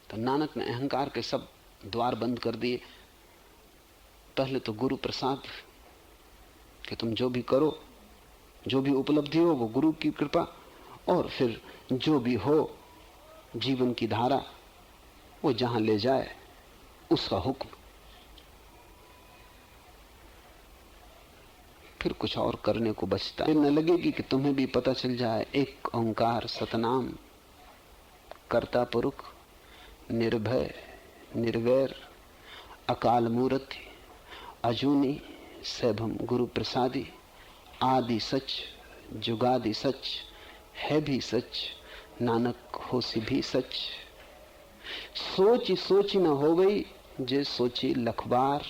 तो नानक ने अहंकार के सब द्वार बंद कर दिए। पहले तो गुरु प्रसाद कि तुम जो भी करो, जो भी उपलब्धि हो वो गुरु की कृपा, और फिर जो भी हो जीवन की धारा, वो जहां ले जाए उसका हुक्म। फिर कुछ और करने को बचता है न लगेगी कि तुम्हें भी पता चल जाए एक ओंकार सतनाम, कर्ता पुरुष, निर्भय निर्वैर, अकाल मूर्ति, अजूनी सैभम गुरु प्रसादी, आदि सच जुगादि सच, है भी सच नानक होसी भी सच। सोची सोची न हो गई जे सोची लखबार,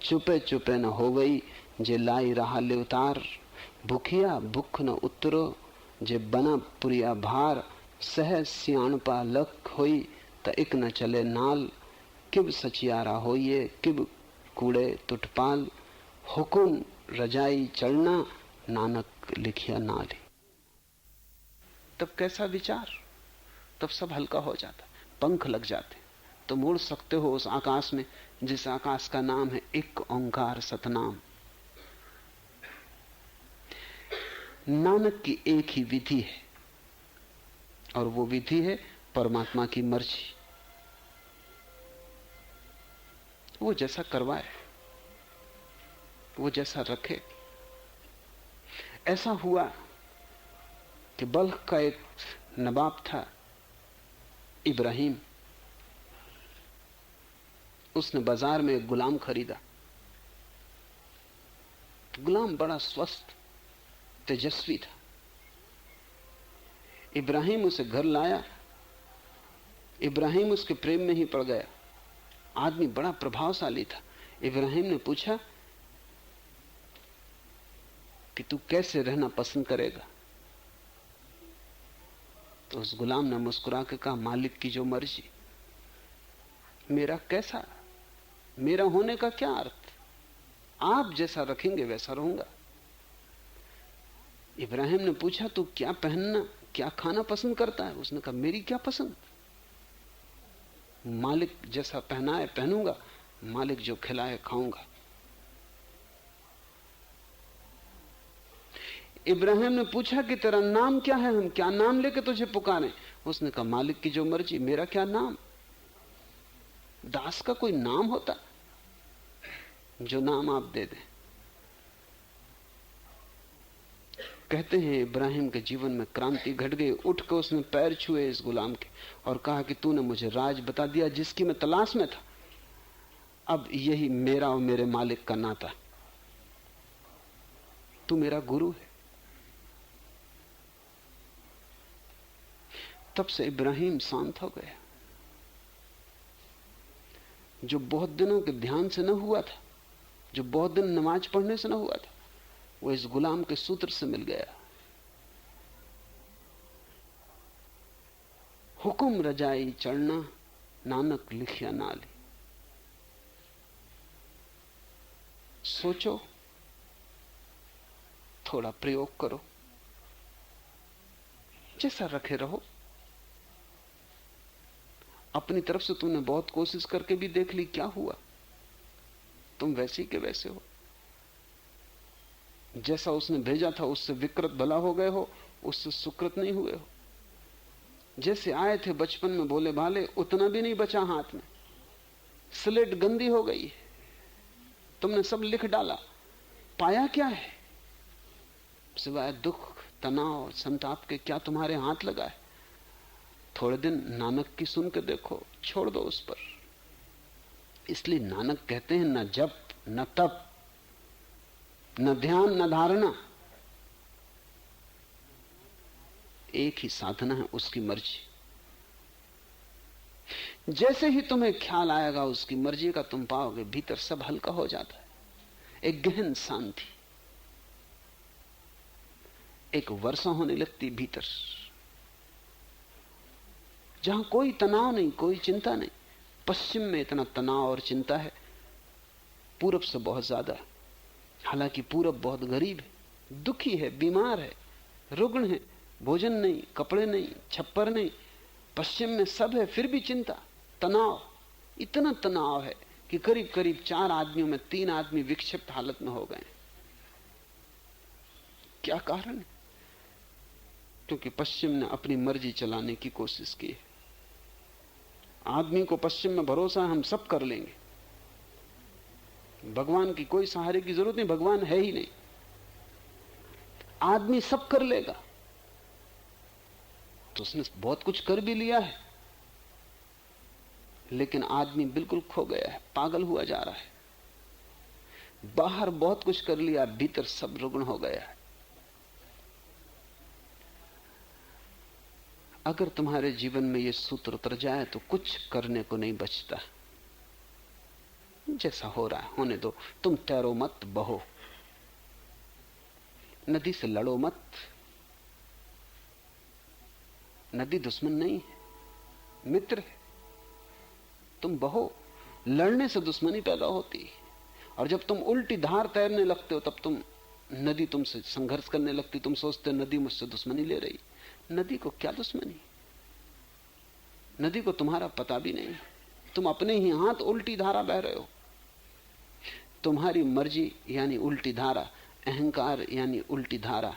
चुपे चुपे न हो गई जे लाई रहा ले उतार। भूखिया भूख न उतरो जे बना पुरिया भार, सहज सियाणपा लख होई त इक न चले नाल। किब सचियारा होइए किब कूड़े तुटपाल, हुकुम रजाई चढ़ना नानक लिखिया नाली। तब कैसा विचार, तब सब हल्का हो जाता, पंख लग जाते। तुम उड़ सकते हो उस आकाश में जिस आकाश का नाम है एक ओंकार सतनाम। नानक की एक ही विधि है और वो विधि है परमात्मा की मर्जी। वो जैसा करवाए, वो जैसा रखे। ऐसा हुआ कि बल्ख का एक नवाब था इब्राहिम। उसने बाजार में एक गुलाम खरीदा। गुलाम बड़ा स्वस्थ तेजस्वी था। इब्राहिम उसे घर लाया। इब्राहिम उसके प्रेम में ही पड़ गया। आदमी बड़ा प्रभावशाली था। इब्राहिम ने पूछा कि तू कैसे रहना पसंद करेगा? तो उस गुलाम ने मुस्कुरा के कहा, मालिक की जो मर्जी। मेरा कैसा, मेरा होने का क्या अर्थ? आप जैसा रखेंगे वैसा रहूंगा। इब्राहिम ने पूछा, तू क्या पहनना, क्या खाना पसंद करता है? उसने कहा, मेरी क्या पसंद, मालिक जैसा पहनाए पहनूंगा, मालिक जो खिलाए खाऊंगा। इब्राहिम ने पूछा कि तेरा नाम क्या है, हम क्या नाम लेके तुझे पुकारें? उसने कहा, मालिक की जो मर्जी, मेरा क्या नाम। दास का कोई नाम होता? जो नाम आप दे दें। कहते हैं इब्राहिम के जीवन में क्रांति घट गई। उठ के उसने पैर छुए इस गुलाम के और कहा कि तूने मुझे राज बता दिया जिसकी मैं तलाश में था। अब यही मेरा और मेरे मालिक का नाता। तू मेरा गुरु है। तब से इब्राहिम शांत हो गया। जो बहुत दिनों के ध्यान से न हुआ था, जो बहुत दिन नमाज पढ़ने से न हुआ था, वो इस गुलाम के सूत्र से मिल गया। हुक्म रजाई चढ़ना नानक लिखिया नाली। सोचो, थोड़ा प्रयोग करो, जैसा रखे रहो। अपनी तरफ से तूने बहुत कोशिश करके भी देख ली, क्या हुआ? तुम वैसे के वैसे हो। जैसा उसने भेजा था उससे विकृत भला हो गए हो, उससे सुकृत नहीं हुए हो। जैसे आए थे बचपन में भोले भाले, उतना भी नहीं बचा हाथ में। स्लेट गंदी हो गई, तुमने सब लिख डाला। पाया क्या है सिवाय दुख, तनाव, संताप के? क्या तुम्हारे हाथ लगा है? थोड़े दिन नानक की सुन के देखो, छोड़ दो उस पर। इसलिए नानक कहते हैं, न जप न तप न ध्यान न धारणा, एक ही साधना है, उसकी मर्जी। जैसे ही तुम्हें ख्याल आएगा उसकी मर्जी का, तुम पाओगे भीतर सब हल्का हो जाता है। एक गहन शांति, एक वर्षा होने लगती भीतर, जहां कोई तनाव नहीं, कोई चिंता नहीं। पश्चिम में इतना तनाव और चिंता है, पूरब से बहुत ज्यादा। हालांकि पूरब बहुत गरीब है, दुखी है, बीमार है, रुग्ण है, भोजन नहीं, कपड़े नहीं, छप्पर नहीं। पश्चिम में सब है, फिर भी चिंता, तनाव। इतना तनाव है कि करीब करीब 4 आदमियों में 3 आदमी विक्षिप्त हालत में हो गए। क्या कारण है? क्योंकि पश्चिम ने अपनी मर्जी चलाने की कोशिश की है। आदमी को पश्चिम में भरोसा है, हम सब कर लेंगे, भगवान की कोई सहारे की जरूरत नहीं, भगवान है ही नहीं, आदमी सब कर लेगा। तो उसने बहुत कुछ कर भी लिया है, लेकिन आदमी बिल्कुल खो गया है, पागल हुआ जा रहा है। बाहर बहुत कुछ कर लिया, भीतर सब रुग्ण हो गया है। अगर तुम्हारे जीवन में ये सूत्र उतर जाए तो कुछ करने को नहीं बचता। जैसा हो रहा है होने दो। तुम तैरो मत, बहो, नदी से लड़ो मत। नदी दुश्मन नहीं है, मित्र है। तुम बहो, लड़ने से दुश्मनी पैदा होती है। और जब तुम उल्टी धार तैरने लगते हो तब तुम नदी तुमसे संघर्ष करने लगती। तुम सोचते हो नदी मुझसे दुश्मनी ले रही। नदी को क्या दुश्मनी? नदी को तुम्हारा पता भी नहीं। तुम अपने ही हाथ उल्टी धारा बह रहे हो। तुम्हारी मर्जी यानी उल्टी धारा, अहंकार यानी उल्टी धारा,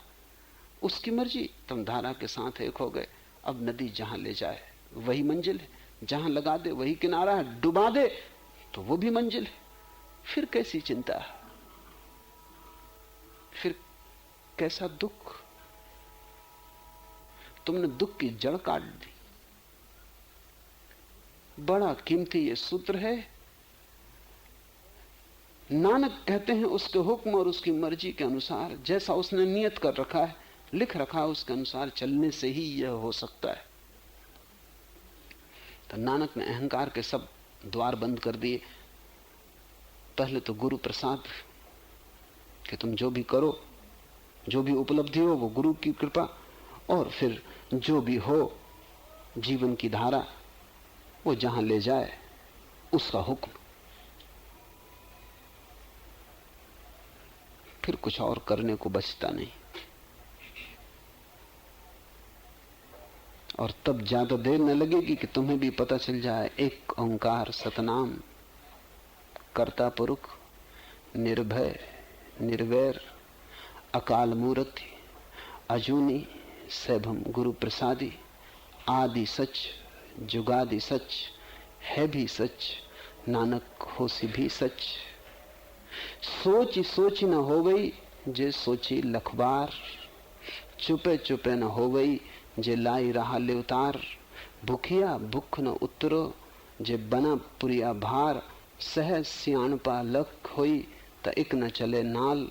उसकी मर्जी, तुम धारा के साथ एक हो गए। अब नदी जहां ले जाए वही मंजिल है, जहां लगा दे वही किनारा है, डुबा दे तो वो भी मंजिल है। फिर कैसी चिंता, फिर कैसा दुख? तुमने दुख की जड़ काट दी। बड़ा कीमती ये सूत्र है। नानक कहते हैं उसके हुक्म और उसकी मर्जी के अनुसार, जैसा उसने नियत कर रखा है, लिख रखा है, उसके अनुसार चलने से ही यह हो सकता है। तो नानक ने अहंकार के सब द्वार बंद कर दिए। पहले तो गुरु प्रसाद कि तुम जो भी करो, जो भी उपलब्धि हो वो गुरु की कृपा, और फिर जो भी हो जीवन की धारा, वो जहां ले जाए उसका हुक्म। फिर कुछ और करने को बचता नहीं। और तब ज्यादा देर न लगेगी कि तुम्हें भी पता चल जाए एक ओंकार सतनाम, कर्ता पुरुष, निर्भय निर्वैर, अकाल मूर्ति, अजूनी सैभम गुरु प्रसादी, आदि सच जुगादि सच, है भी सच नानक होसी भी सच। सोच सोची न हो गई जे सोची लखबार, चुपे चुपे न हो गई जे लाई रहा ले उतार। भूखिया भूख न उतरो जे बना पुरिया भार, सहज सियाणपा लख होई त इक न चले नाल।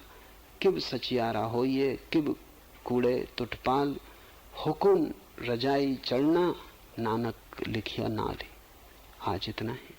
किब सचियारा होइए किब कूड़े तुटपाल, हुकुम रजाई चढ़ना नानक लिखिया नाली। आज इतना ही।